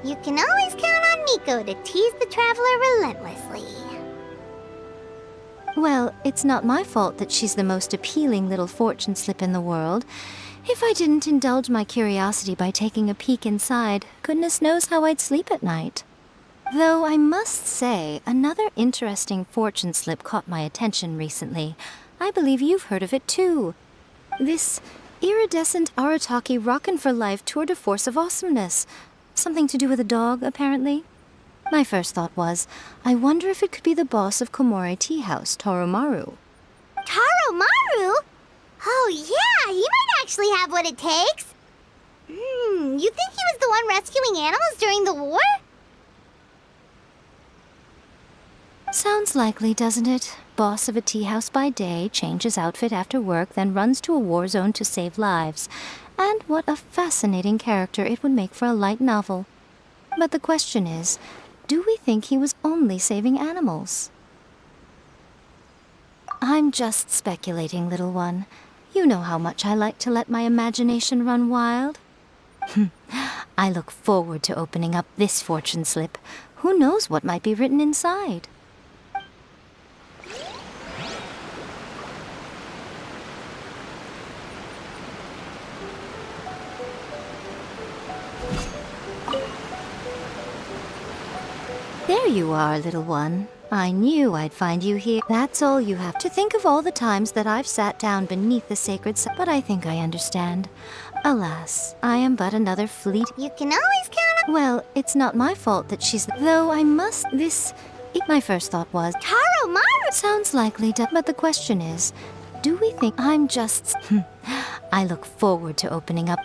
You can always count on Miko to tease the traveler relentlessly. Well, it's not my fault that she's the most appealing little fortune slip in the world. If I didn't indulge my curiosity by taking a peek inside, goodness knows how I'd sleep at night. Though I must say, another interesting fortune slip caught my attention recently. I believe you've heard of it too. This Iridescent Arataki Rockin for Life Tour de Force of Awesomeness. Something to do with a dog, apparently. My first thought was, I wonder if it could be the boss of Komore Tea House, Toromaru. Taromaru? Oh yeah, he might actually have what it takes. You think he was the one rescuing animals during the war? Sounds likely, doesn't it? Boss of a tea house by day, changes outfit after work, then runs to a war zone to save lives. And what a fascinating character it would make for a light novel. But the question is, do we think he was only saving animals? I'm just speculating, little one. You know how much I like to let my imagination run wild. I look forward to opening up this fortune slip. Who knows what might be written inside? There you are, little one. I knew I'd find you here. That's all you have to think of all the times that I've sat down beneath the sacred but I think I understand. Alas, I am but another fleet. You can always count on... Well, it's not my fault that she's... Though I must... My first thought was... Taromaru! Sounds likely, but the question is, do we think I'm just... I look forward to opening up...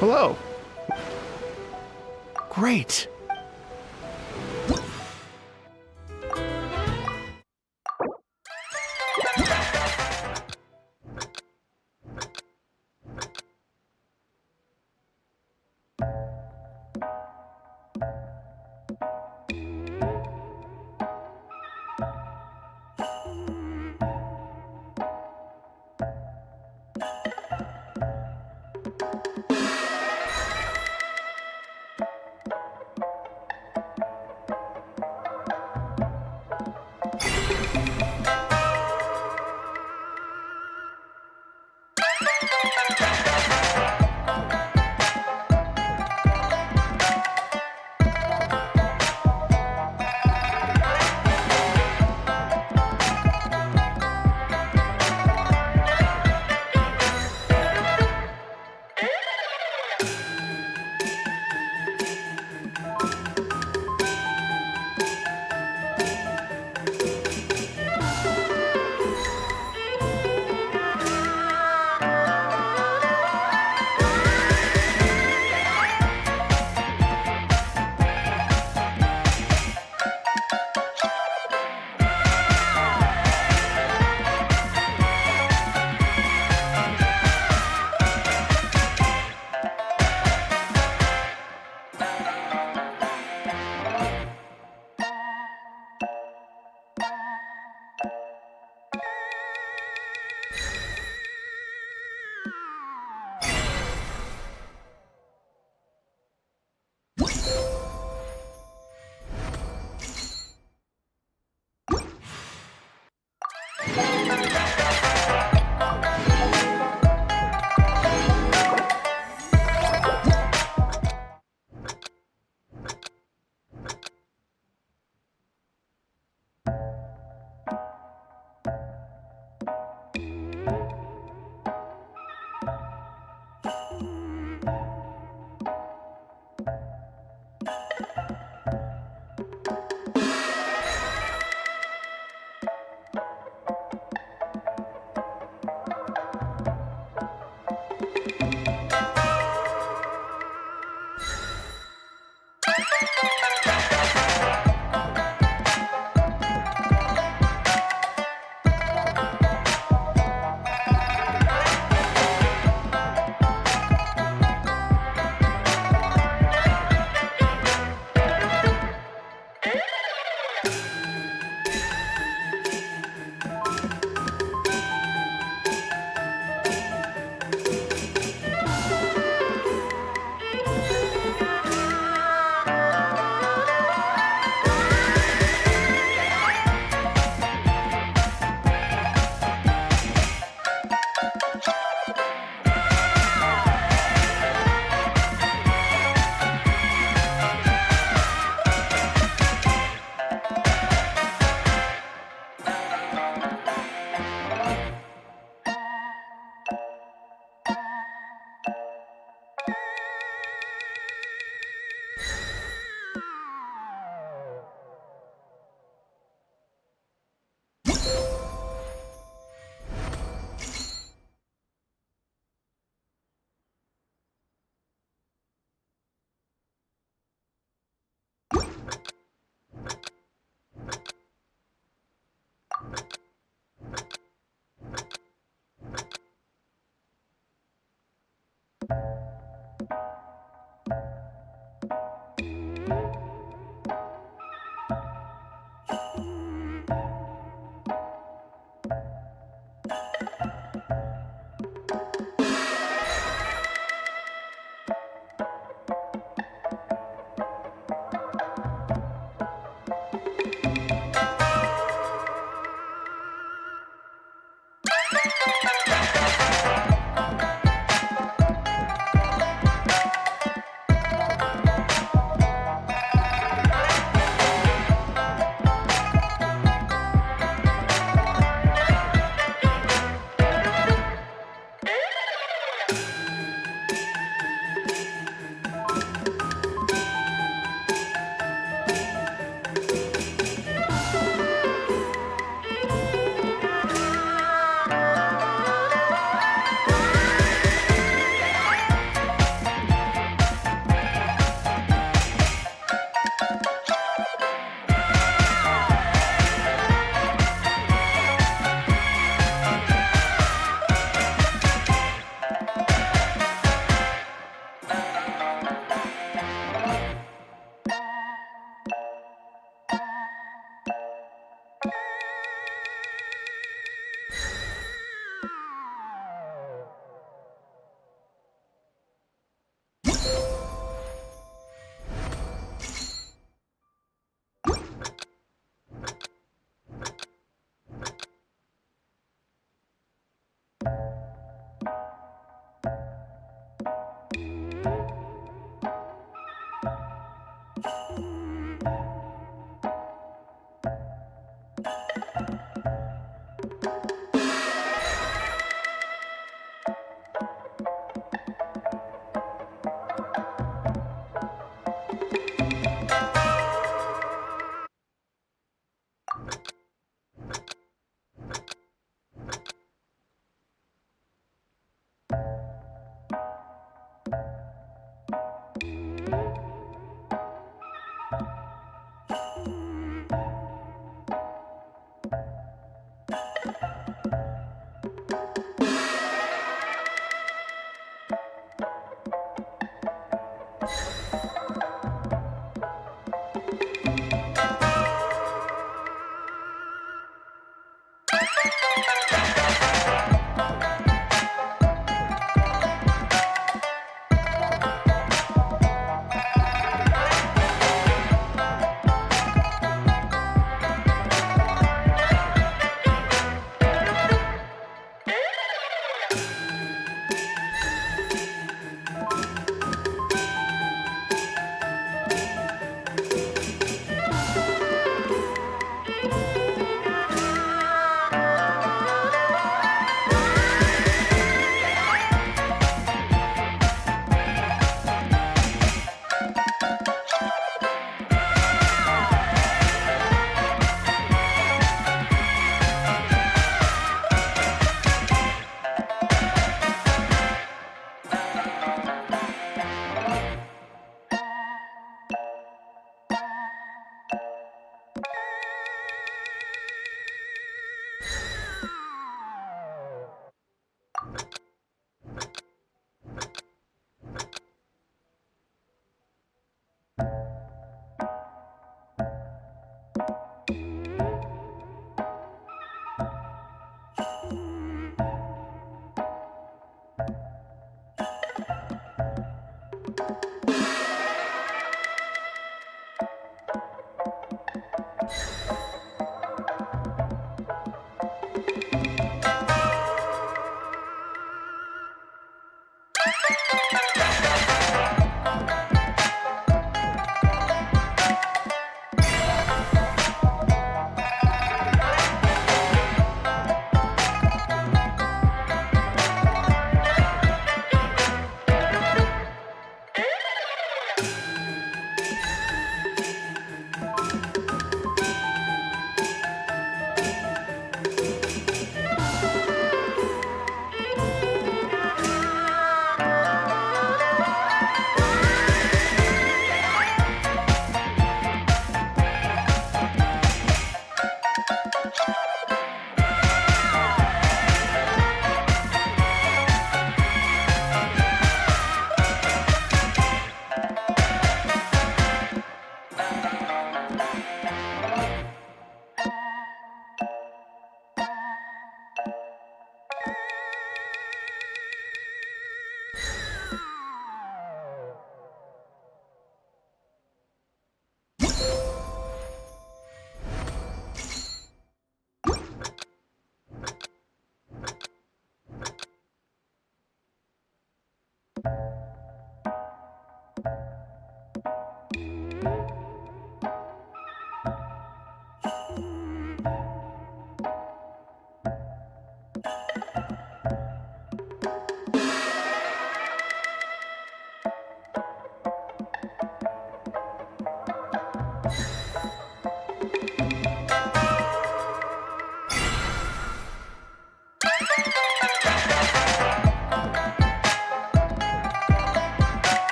Hello. Great.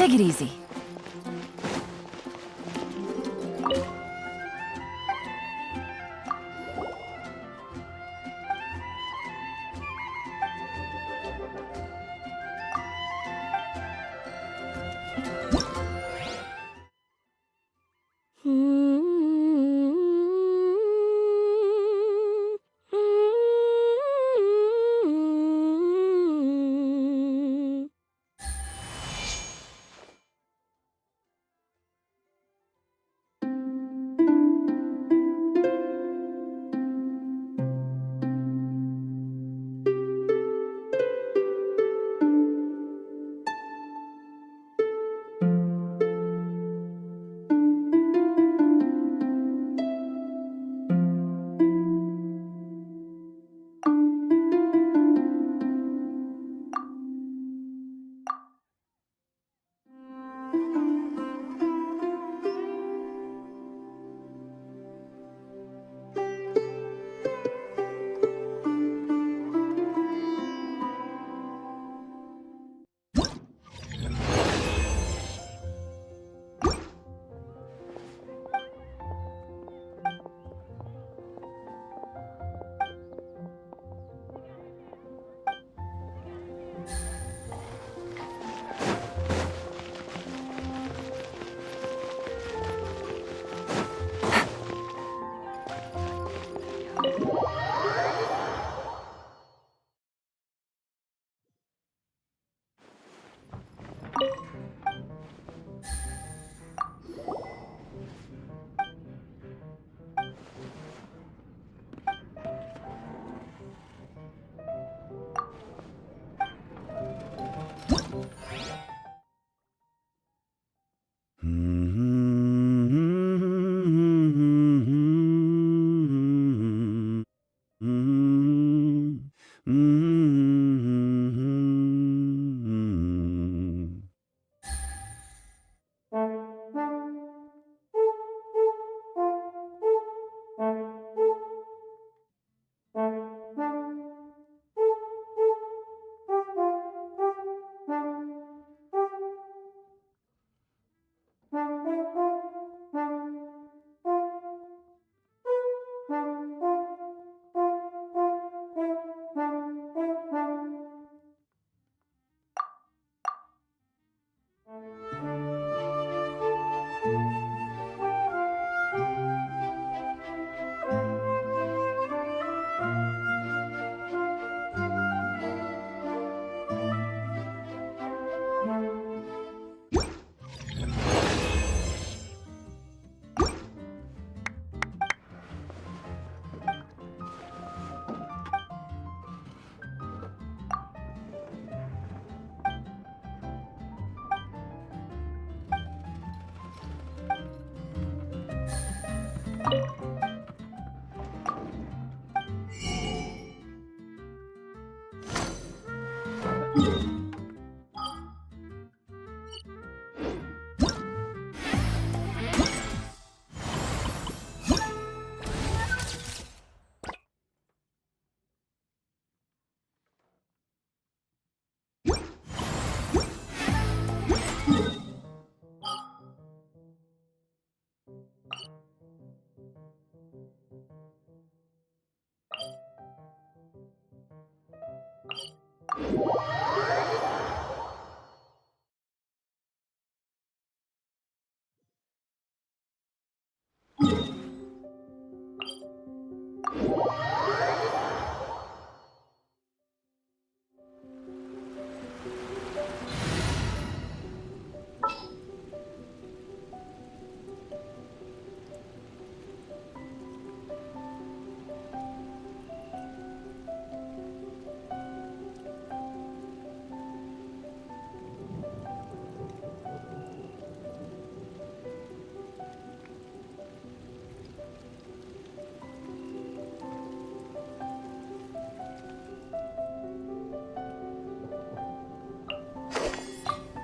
Take it easy.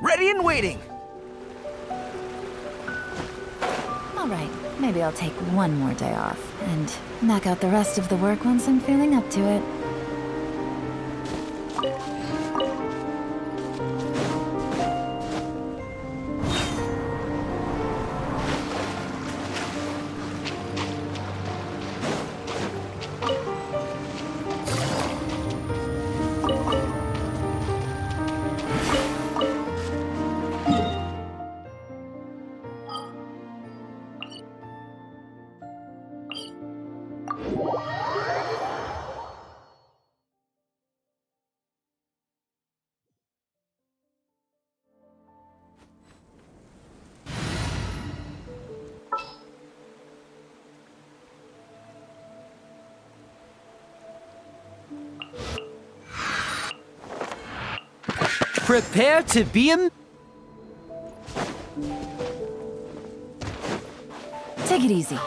Ready and waiting! All right, maybe I'll take one more day off and knock out the rest of the work once I'm feeling up to it. Prepare to be a... Take it easy.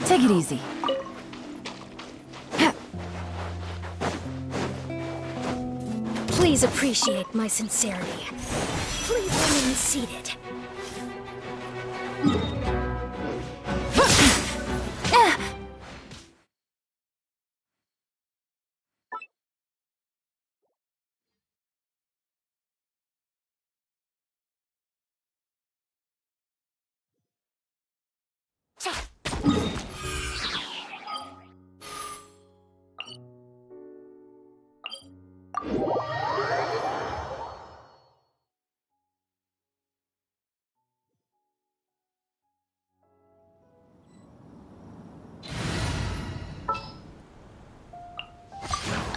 Take it easy. Please appreciate my sincerity. Please remain seated.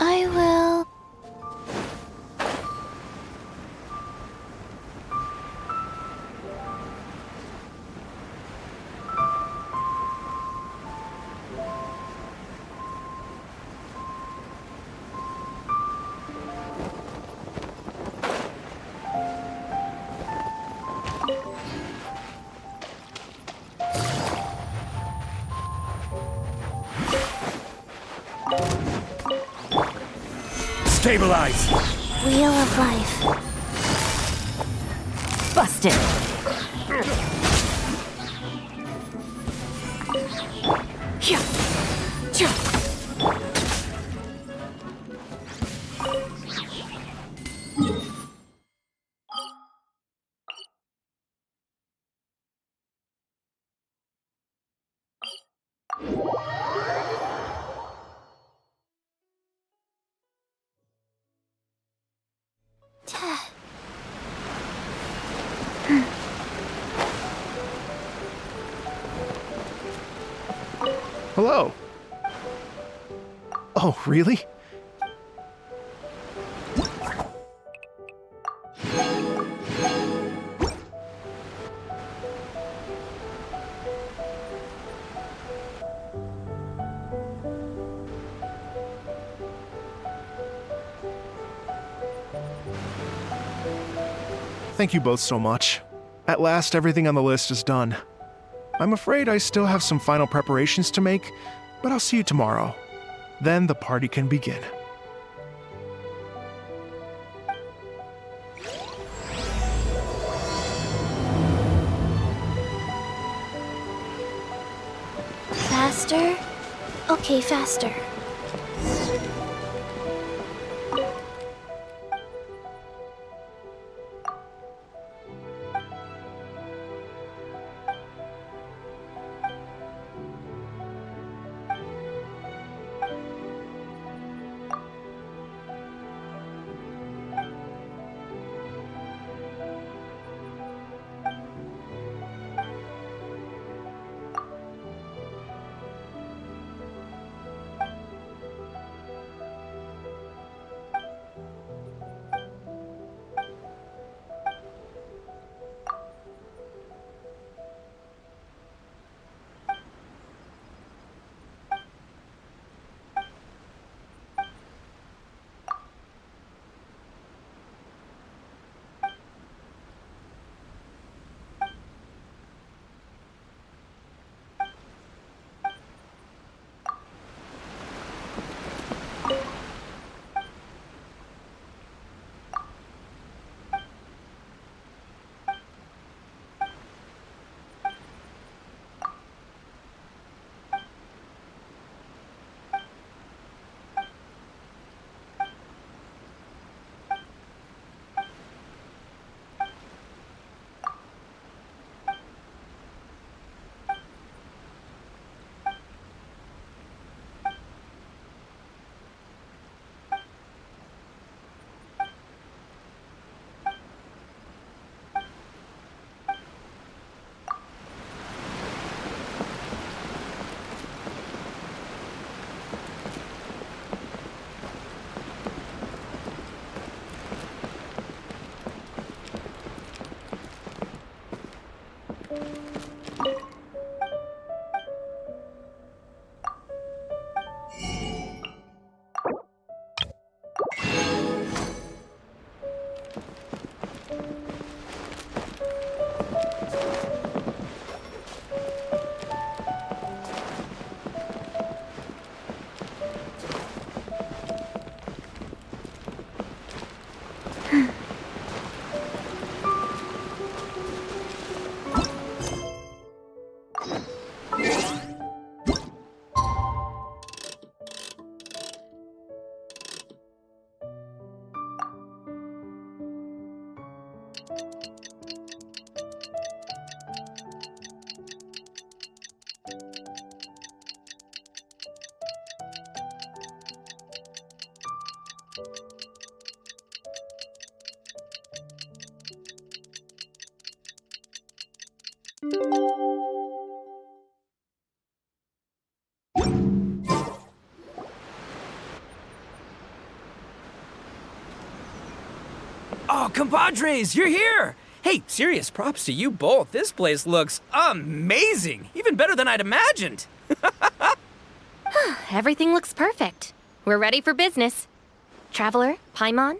I will. Stabilize! Wheel of Life. Busted. Hello. Oh, really? Thank you both so much. At last, everything on the list is done. I'm afraid I still have some final preparations to make, but I'll see you tomorrow. Then the party can begin. Faster? Okay, faster. Oh, compadres, you're here! Hey, serious props to you both. This place looks amazing. Even better than I'd imagined. Everything looks perfect. We're ready for business. Traveler, Paimon,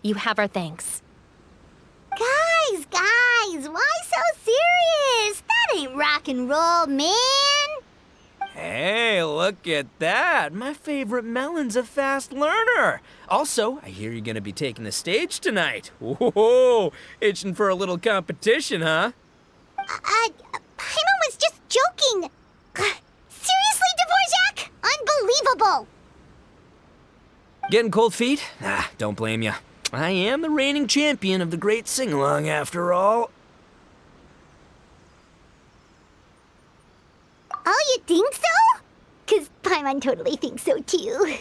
you have our thanks. Guys, why so serious? That ain't rock and roll, man. Hey, look at that. My favorite melon's a fast learner. Also, I hear you're gonna be taking the stage tonight. Whoa, itching for a little competition, huh? Paimon was just joking. Seriously, Dvorak? Unbelievable. Getting cold feet? Ah, don't blame ya. I am the reigning champion of the great sing-along after all. Oh, you think so? 'Cause Paimon totally thinks so too.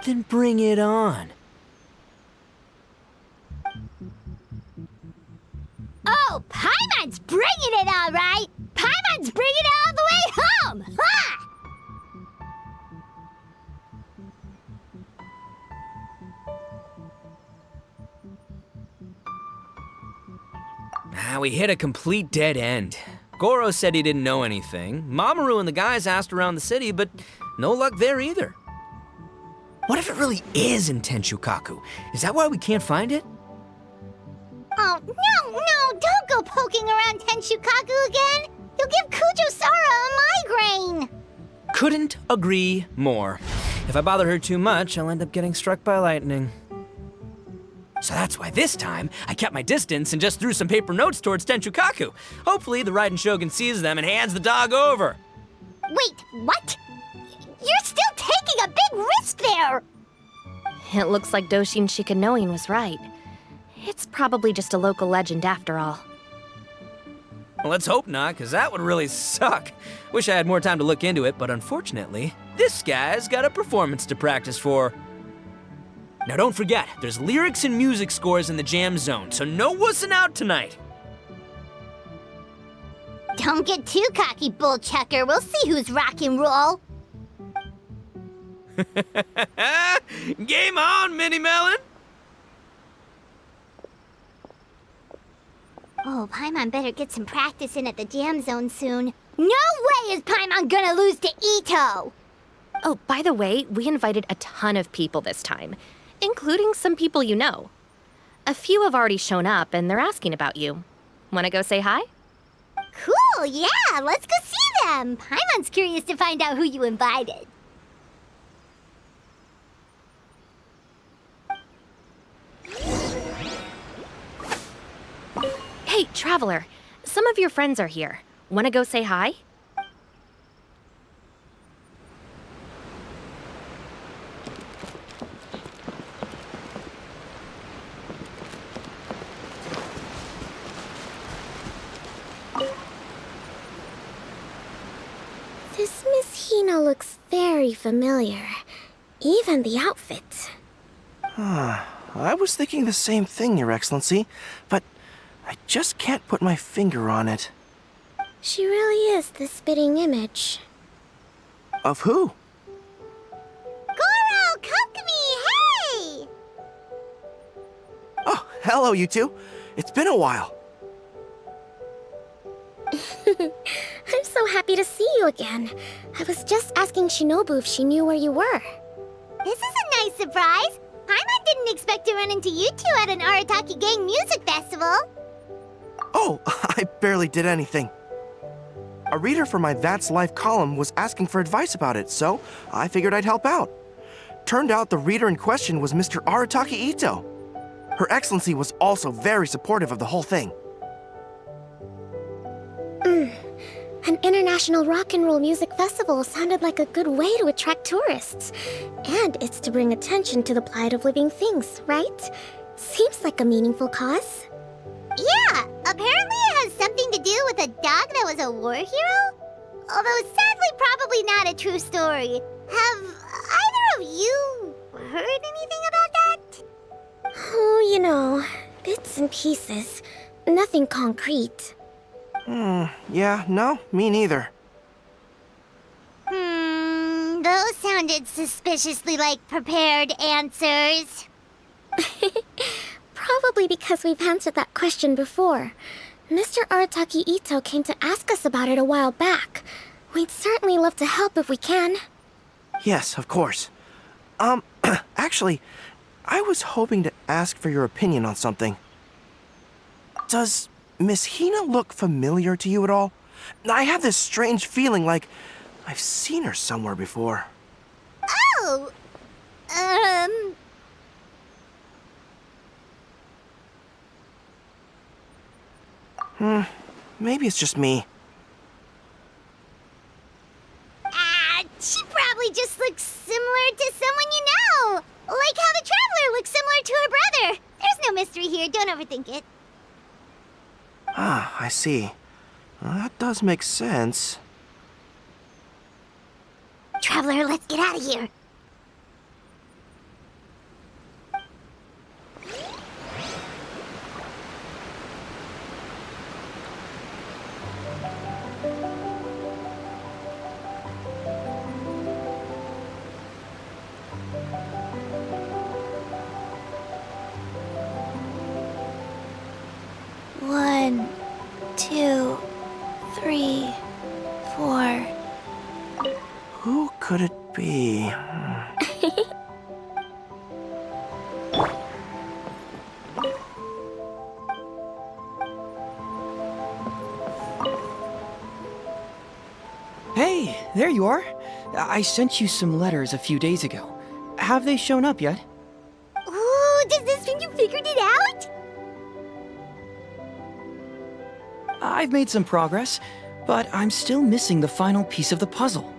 Then bring it on. Oh, Paimon's bringing it all right. Paimon's bringing it all the way home. Ha! We hit a complete dead end. Goro said he didn't know anything. Mamoru and the guys asked around the city, but no luck there either. What if it really is in Tenshukaku? Is that why we can't find it? Oh, poking around Tenshukaku again? You'll give Kujo-Sara a migraine. Couldn't agree more. If I bother her too much, I'll end up getting struck by lightning. So that's why this time, I kept my distance and just threw some paper notes towards Tenshukaku. Hopefully, the Raiden Shogun sees them and hands the dog over. Wait, what? You're still taking a big risk there! It looks like Doshin Shikanoin was right. It's probably just a local legend after all. Well, let's hope not, because that would really suck. Wish I had more time to look into it, but unfortunately, this guy's got a performance to practice for. Now don't forget, there's lyrics and music scores in the jam zone, so no wussing out tonight. Don't get too cocky, bullchucker. We'll see who's rock and roll. Game on, Mini Melon! Oh, Paimon better get some practice in at the jam zone soon. No way is Paimon gonna lose to Ito! Oh, by the way, we invited a ton of people this time, including some people you know. A few have already shown up, and they're asking about you. Wanna go say hi? Cool, yeah, let's go see them. Paimon's curious to find out who you invited. Hey, Traveler, some of your friends are here. Wanna go say hi? This Miss Hina looks very familiar. Even the outfit. I was thinking the same thing, Your Excellency, but I just can't put my finger on it. She really is the spitting image. Of who? Goro, Kokumi, hey! Oh, hello, you two. It's been a while. I'm so happy to see you again. I was just asking Shinobu if she knew where you were. This is a nice surprise. Paimon didn't expect to run into you two at an Arataki Gang music festival. Oh, I barely did anything. A reader for my That's Life column was asking for advice about it, so I figured I'd help out. Turned out the reader in question was Mr. Arataki Ito. Her Excellency was also very supportive of the whole thing. An international rock and roll music festival sounded like a good way to attract tourists. And it's to bring attention to the plight of living things, right? Seems like a meaningful cause. Yeah, apparently it has something to do with a dog that was a war hero? Although sadly probably not a true story. Have either of you heard anything about that? Oh, you know, bits and pieces. Nothing concrete. Yeah, no, me neither. Those sounded suspiciously like prepared answers. Probably because we've answered that question before. Mr. Arataki Ito came to ask us about it a while back. We'd certainly love to help if we can. Yes, of course. Actually, I was hoping to ask for your opinion on something. Does Miss Hina look familiar to you at all? I have this strange feeling like I've seen her somewhere before. Oh! Maybe it's just me. She probably just looks similar to someone you know. Like how the Traveler looks similar to her brother. There's no mystery here, don't overthink it. Ah, I see. That does make sense. Traveler, let's get out of here. One, two, three, four. Who could it be? Hey, there you are. I sent you some letters a few days ago. Have they shown up yet? Ooh, does this mean you figured it out? I've made some progress, but I'm still missing the final piece of the puzzle.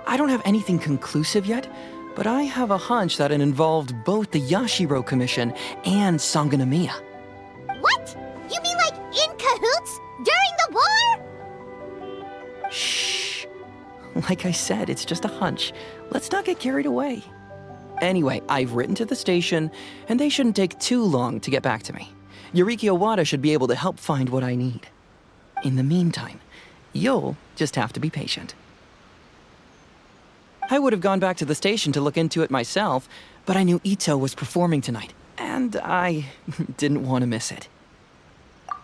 I don't have anything conclusive yet, but I have a hunch that it involved both the Yashiro Commission and Sangonomiya. What? You mean like in cahoots? During the war? Shh. Like I said, it's just a hunch. Let's not get carried away. Anyway, I've written to the station, and they shouldn't take too long to get back to me. Yuriki Owada should be able to help find what I need. In the meantime, you'll just have to be patient. I would have gone back to the station to look into it myself, but I knew Ito was performing tonight, and I didn't want to miss it.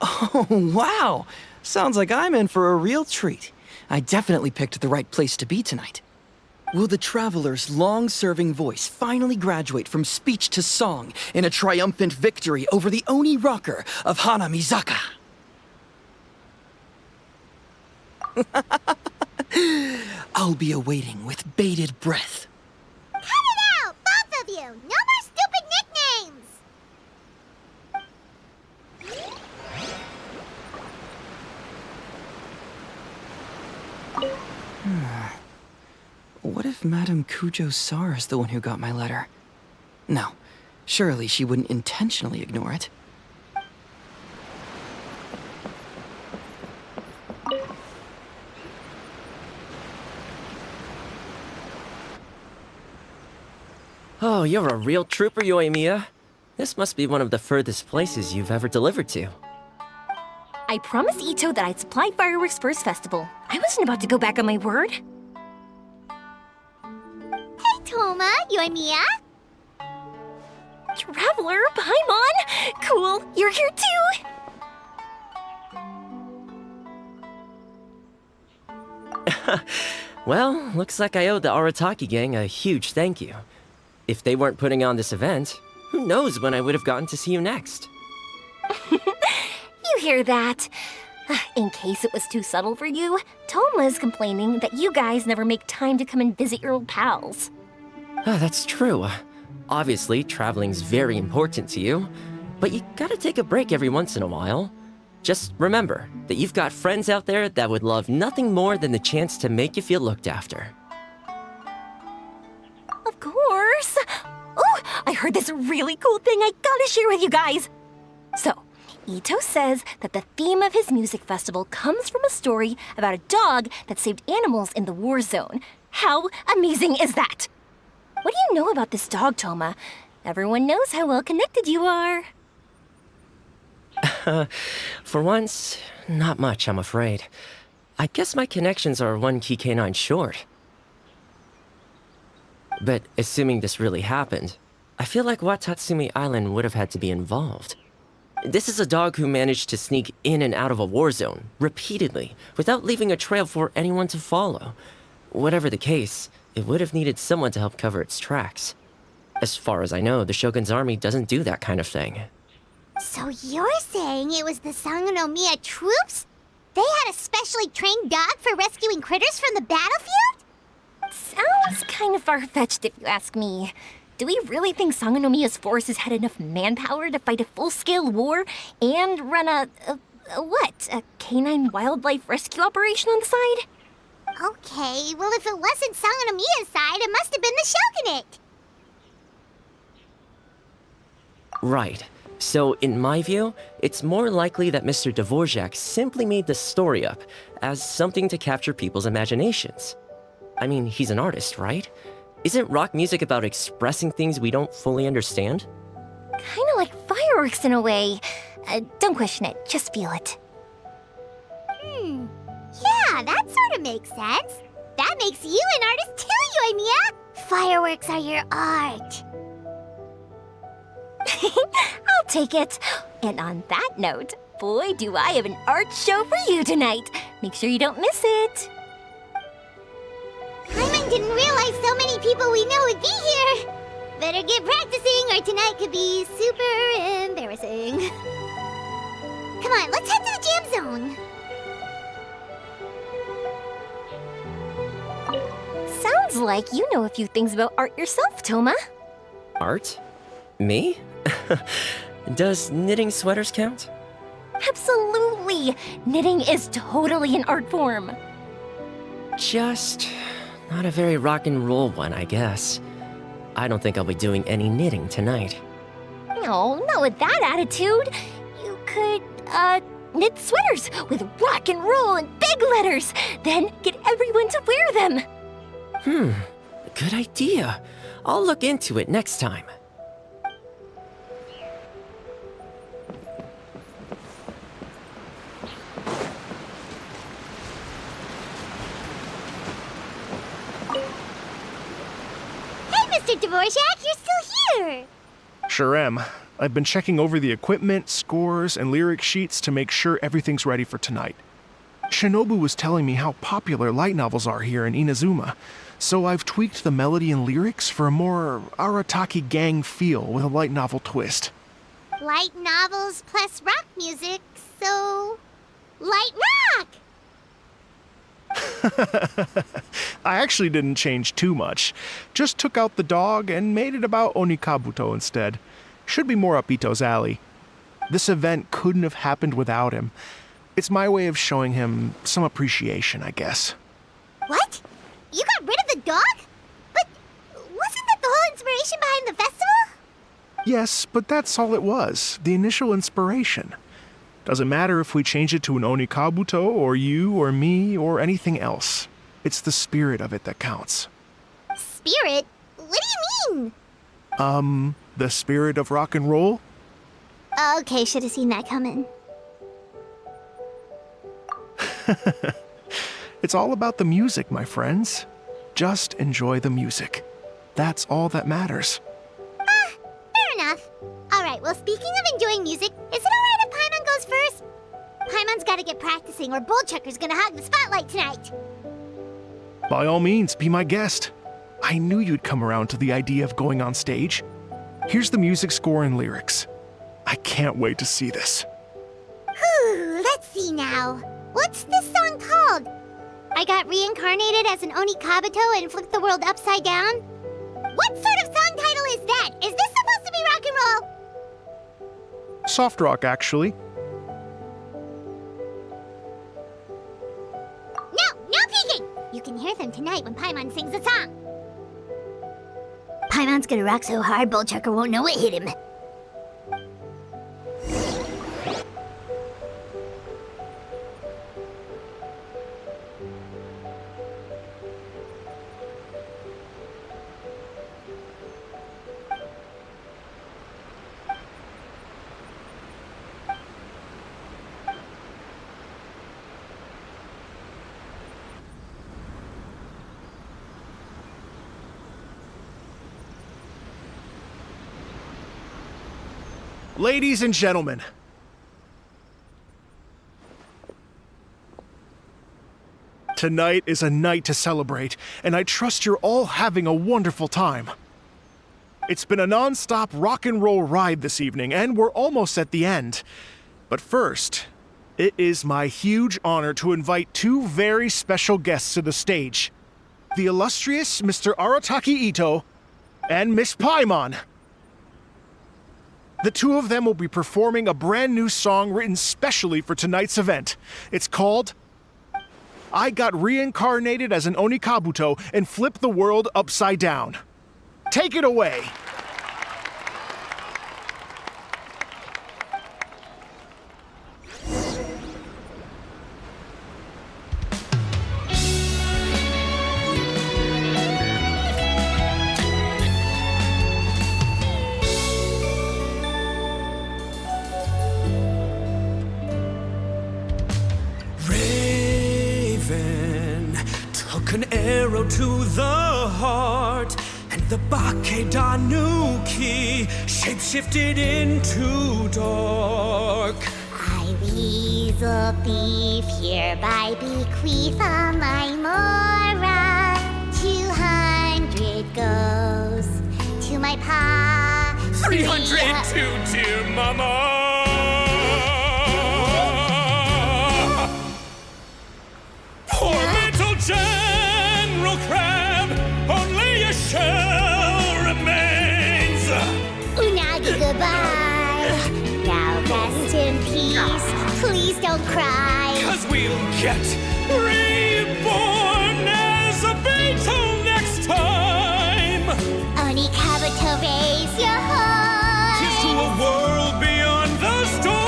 Oh, wow! Sounds like I'm in for a real treat. I definitely picked the right place to be tonight. Will the Traveler's long-serving voice finally graduate from speech to song in a triumphant victory over the Oni rocker of Hanamizaka? I'll be awaiting with bated breath. Cut it out, both of you! No more stupid nicknames! What if Madame Kujo-Sara's the one who got my letter? No, surely she wouldn't intentionally ignore it. Oh, you're a real trooper, Yoimiya. This must be one of the furthest places you've ever delivered to. I promised Ito that I'd supply fireworks for his festival. I wasn't about to go back on my word. Hey, Toma, Yoimiya. Traveler, Paimon! Cool, you're here too! Well, looks like I owe the Arataki gang a huge thank you. If they weren't putting on this event, who knows when I would have gotten to see you next. You hear that? In case it was too subtle for you, Toma's complaining that you guys never make time to come and visit your old pals. That's true. Obviously, traveling's very important to you, but you gotta take a break every once in a while. Just remember that you've got friends out there that would love nothing more than the chance to make you feel looked after. Of course! Oh, I heard this really cool thing I gotta share with you guys! So, Ito says that the theme of his music festival comes from a story about a dog that saved animals in the war zone. How amazing is that? What do you know about this dog, Toma? Everyone knows how well connected you are. For once, not much, I'm afraid. I guess my connections are one key canine short. But assuming this really happened, I feel like Watatsumi Island would have had to be involved. This is a dog who managed to sneak in and out of a war zone, repeatedly, without leaving a trail for anyone to follow. Whatever the case, it would have needed someone to help cover its tracks. As far as I know, the Shogun's army doesn't do that kind of thing. So you're saying it was the Sangonomiya troops? They had a specially trained dog for rescuing critters from the battlefield? Sounds kind of far-fetched if you ask me. Do we really think Sangonomiya's forces had enough manpower to fight a full-scale war and run a canine wildlife rescue operation on the side? Okay, well if it wasn't Sangonomiya's side, it must have been the Shogunate. Right. So, in my view, it's more likely that Mr. Dvorak simply made the story up as something to capture people's imaginations. I mean, he's an artist, right? Isn't rock music about expressing things we don't fully understand? Kinda like fireworks in a way. Don't question it, just feel it. Yeah, that sort of makes sense. That makes you an artist too, Yoimiya. Fireworks are your art. I'll take it. And on that note, boy, do I have an art show for you tonight. Make sure you don't miss it. Paimon didn't realize so many people we know would be here. Better get practicing or tonight could be super embarrassing. Come on, let's head to the jam zone. Sounds like you know a few things about art yourself, Toma. Art? Me? Does knitting sweaters count? Absolutely! Knitting is totally an art form. Just not a very rock and roll one, I guess. I don't think I'll be doing any knitting tonight. No, not with that attitude. You could, knit sweaters with rock and roll and big letters, then get everyone to wear them. Good idea. I'll look into it next time. Mr. Dvorak, you're still here! Sure am. I've been checking over the equipment, scores, and lyric sheets to make sure everything's ready for tonight. Shinobu was telling me how popular light novels are here in Inazuma, so I've tweaked the melody and lyrics for a more Arataki gang feel with a light novel twist. Light novels plus rock music, so... light rock! I actually didn't change too much. Just took out the dog and made it about Onikabuto instead. Should be more up Ito's alley. This event couldn't have happened without him. It's my way of showing him some appreciation, I guess. What? You got rid of the dog? But wasn't that the whole inspiration behind the festival? Yes, but that's all it was. The initial inspiration. Doesn't matter if we change it to an Onikabuto, or you, or me, or anything else. It's the spirit of it that counts. Spirit? What do you mean? The spirit of rock and roll? Okay, should have seen that coming. It's all about the music, my friends. Just enjoy the music. That's all that matters. Fair enough. Alright, well, speaking of enjoying music, is it alright if Paimon goes first? Paimon's gotta get practicing, or Bullchucker's gonna hog the spotlight tonight. By all means, be my guest. I knew you'd come around to the idea of going on stage. Here's the music score and lyrics. I can't wait to see this. Whew, let's see now. What's this song called? I got reincarnated as an Onikabuto and flipped the world upside down? What sort of song title is that? Is this supposed to be rock and roll? Soft rock, actually. No peeking! You can hear them tonight when Paimon sings the song. Paimon's gonna rock so hard, Bullchucker won't know what hit him. Ladies and gentlemen, tonight is a night to celebrate, and I trust you're all having a wonderful time. It's been a non-stop rock and roll ride this evening, and we're almost at the end. But first, it is my huge honor to invite two very special guests to the stage. The illustrious Mr. Arataki Ito and Miss Paimon. The two of them will be performing a brand new song written specially for tonight's event. It's called I Got Reincarnated as an Onikabuto and Flipped the World Upside Down. Take it away. An arrow to the heart, and the Bakedanuki shapeshifted into dark. I, weasel thief, hereby bequeath all my mora. 200 goes to my pa. 300 to dear mama. don't cry. 'Cause we'll get reborn as a Beetle next time. Oni Kabuto, raise your heart. Here's to a world beyond the storm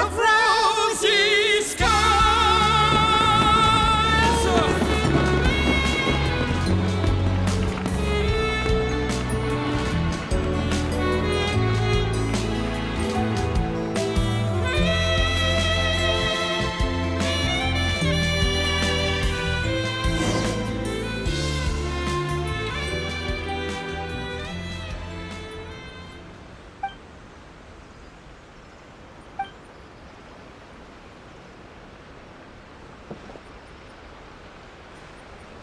of rosy skies.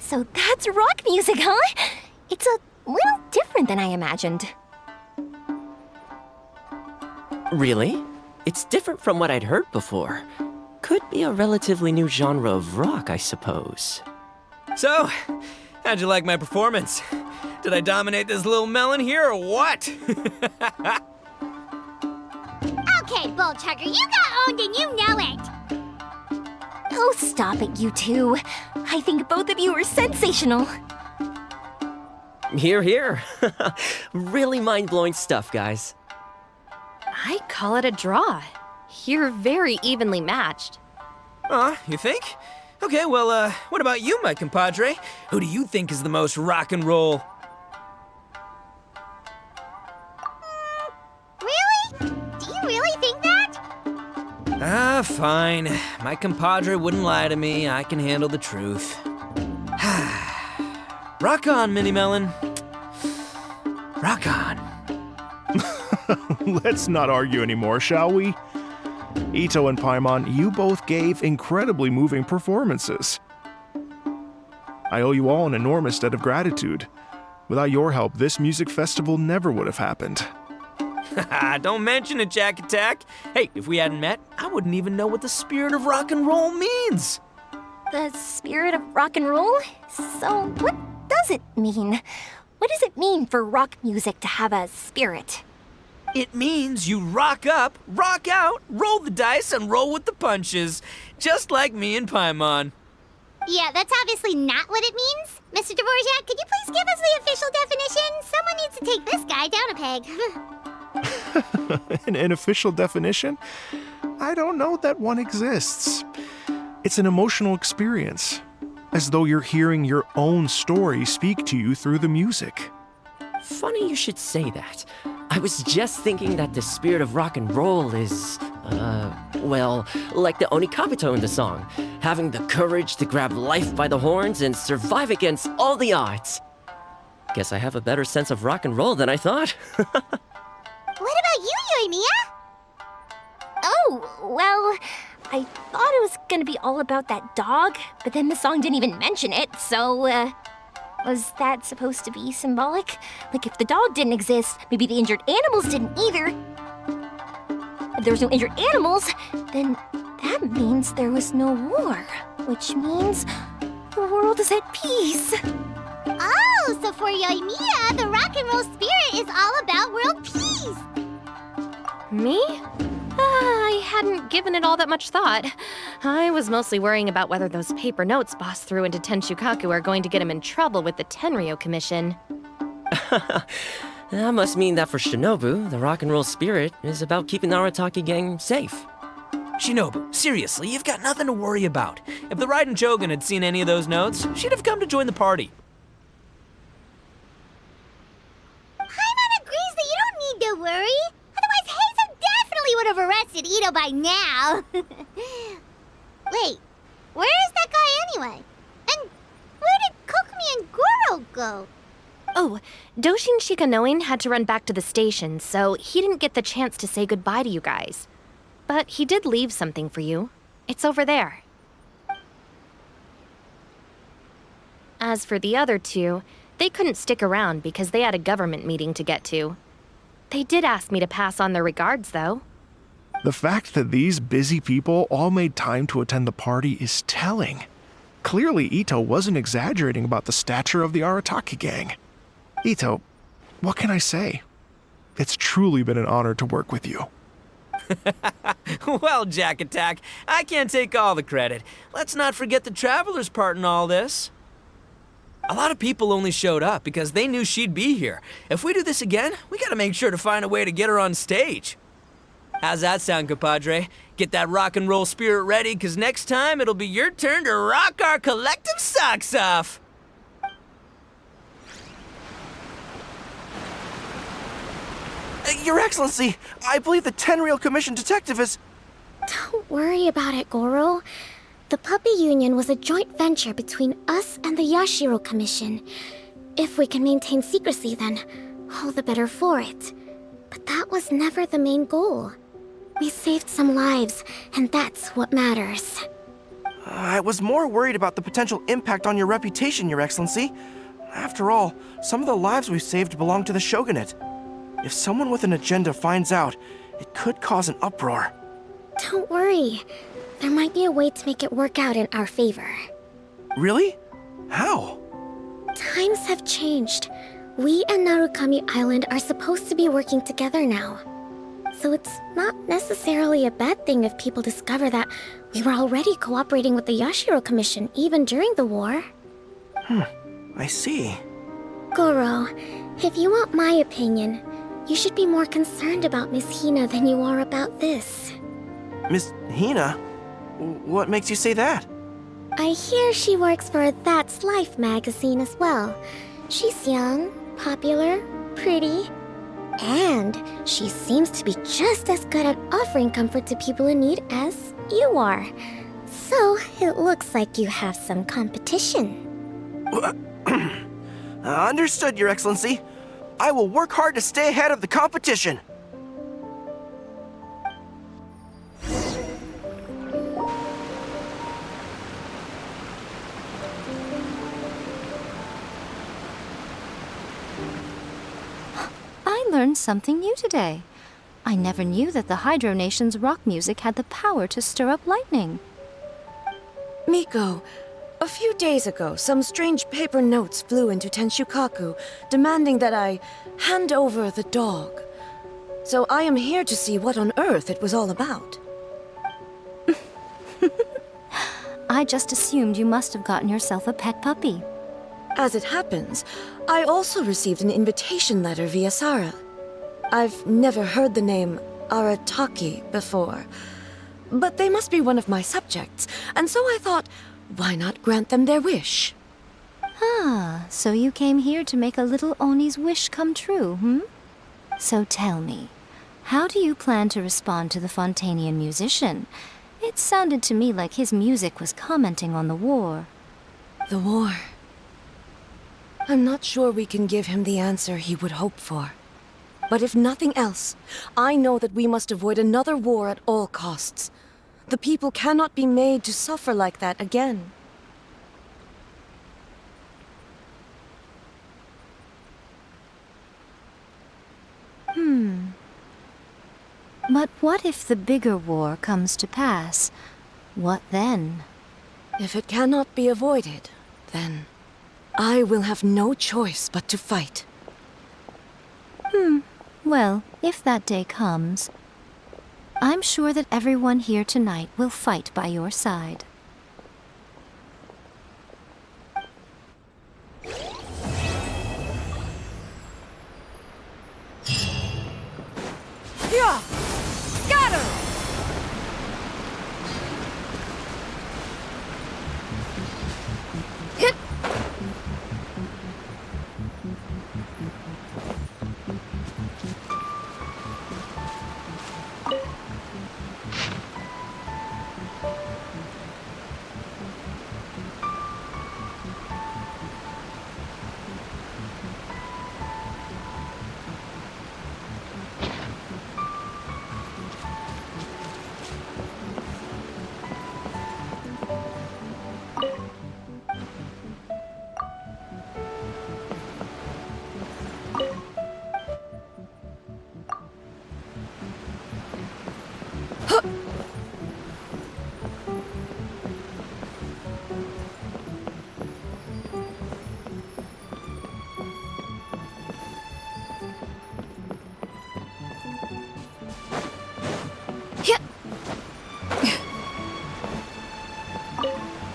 So that's rock music, huh? It's a little different than I imagined. Really? It's different from what I'd heard before. Could be a relatively new genre of rock, I suppose. So, how'd you like my performance? Did I dominate this little melon here or what? Okay, Bullchucker, you got owned and you know it. Oh, stop it, you two. I think both of you are sensational. Here, here. Really mind-blowing stuff, guys. I call it a draw. You're very evenly matched. You think? Okay, well, what about you, my compadre? Who do you think is the most rock and roll? Really? Do you really think that? Fine. My compadre wouldn't lie to me. I can handle the truth. Rock on, Mini Melon. Rock on. Let's not argue anymore, shall we? Ito and Paimon, you both gave incredibly moving performances. I owe you all an enormous debt of gratitude. Without your help, this music festival never would have happened. Don't mention it, Jack Attack. Hey, if we hadn't met, I wouldn't even know what the spirit of rock and roll means. The spirit of rock and roll? So, what does it mean? What does it mean for rock music to have a spirit? It means you rock up, rock out, roll the dice, and roll with the punches. Just like me and Paimon. Yeah, that's obviously not what it means. Mr. Dvorak, could you please give us the official definition? Someone needs to take this guy down a peg. An official definition? I don't know that one exists. It's an emotional experience, as though you're hearing your own story speak to you through the music. Funny you should say that. I was just thinking that the spirit of rock and roll is, well, like the Onikabuto in the song, having the courage to grab life by the horns and survive against all the odds. Guess I have a better sense of rock and roll than I thought. What about you, Yoimiya? Oh, well, I thought it was gonna be all about that dog, but then the song didn't even mention it, so, was that supposed to be symbolic? Like, if the dog didn't exist, maybe the injured animals didn't either. If there was no injured animals, then that means there was no war, which means the world is at peace. Oh, so for Yoimiya, the rock and roll spirit is all about world peace. Me? I hadn't given it all that much thought. I was mostly worrying about whether those paper notes Boss threw into Tenshukaku are going to get him in trouble with the Tenryo Commission. That must mean that for Shinobu, the rock and roll spirit is about keeping the Arataki gang safe. Shinobu, seriously, you've got nothing to worry about. If the Raiden Shogun had seen any of those notes, she'd have come to join the party. Paimon agrees that you don't need to worry. Otherwise, Heizo definitely would have arrested Ito by now. Wait, where is that guy anyway? And where did Kokumi and Goro go? Oh, Doshin Shikanoin had to run back to the station, so he didn't get the chance to say goodbye to you guys. But he did leave something for you. It's over there. As for the other two, they couldn't stick around because they had a government meeting to get to. They did ask me to pass on their regards, though. The fact that these busy people all made time to attend the party is telling. Clearly, Ito wasn't exaggerating about the stature of the Arataki gang. Ito, what can I say? It's truly been an honor to work with you. Well, Jack Attack, I can't take all the credit. Let's not forget the Traveler's part in all this. A lot of people only showed up because they knew she'd be here. If we do this again, we gotta make sure to find a way to get her on stage. How's that sound, compadre? Get that rock and roll spirit ready, because next time it'll be your turn to rock our collective socks off. Your Excellency, I believe the Tenryou Commission detective is... Don't worry about it, Goro. The Puppy Union was a joint venture between us and the Yashiro Commission. If we can maintain secrecy, then all the better for it. But that was never the main goal. We saved some lives, and that's what matters. I was more worried about the potential impact on your reputation, Your Excellency. After all, some of the lives we've saved belong to the Shogunate. If someone with an agenda finds out, it could cause an uproar. Don't worry. There might be a way to make it work out in our favor. Really? How? Times have changed. We and Narukami Island are supposed to be working together now. So it's not necessarily a bad thing if people discover that we were already cooperating with the Yashiro Commission even during the war. I see. Goro, if you want my opinion, you should be more concerned about Miss Hina than you are about this. Miss Hina? What makes you say that? I hear she works for That's Life magazine as well. She's young, popular, pretty, and she seems to be just as good at offering comfort to people in need as you are. So it looks like you have some competition. Understood, Your Excellency. I will work hard to stay ahead of the competition. I learned something new today. I never knew that the Hydro Nation's rock music had the power to stir up lightning. Miko, a few days ago, some strange paper notes flew into Tenshukaku, demanding that I hand over the dog. So I am here to see what on earth it was all about. I just assumed you must have gotten yourself a pet puppy. As it happens, I also received an invitation letter via Sara. I've never heard the name Arataki before, but they must be one of my subjects, and so I thought, why not grant them their wish? Ah, so you came here to make a little Oni's wish come true, hmm? So tell me, how do you plan to respond to the Fontanian musician? It sounded to me like his music was commenting on the war. The war. I'm not sure we can give him the answer he would hope for. But if nothing else, I know that we must avoid another war at all costs. The people cannot be made to suffer like that again. But what if the bigger war comes to pass? What then? If it cannot be avoided, then I will have no choice but to fight. Well, if that day comes, I'm sure that everyone here tonight will fight by your side. Yeah! Scatter! Hit!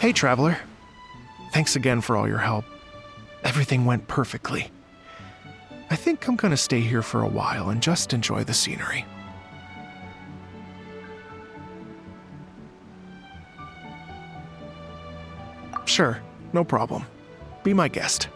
Hey, Traveler. Thanks again for all your help. Everything went perfectly. I think I'm gonna stay here for a while and just enjoy the scenery. Sure, no problem. Be my guest.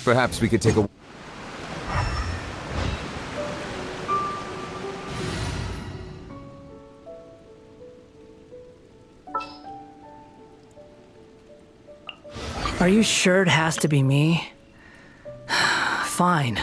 Perhaps we could take a... Are you sure it has to be me? Fine.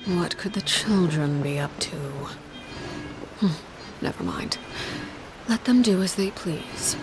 What could the children be up to? Never mind. Let them do as they please.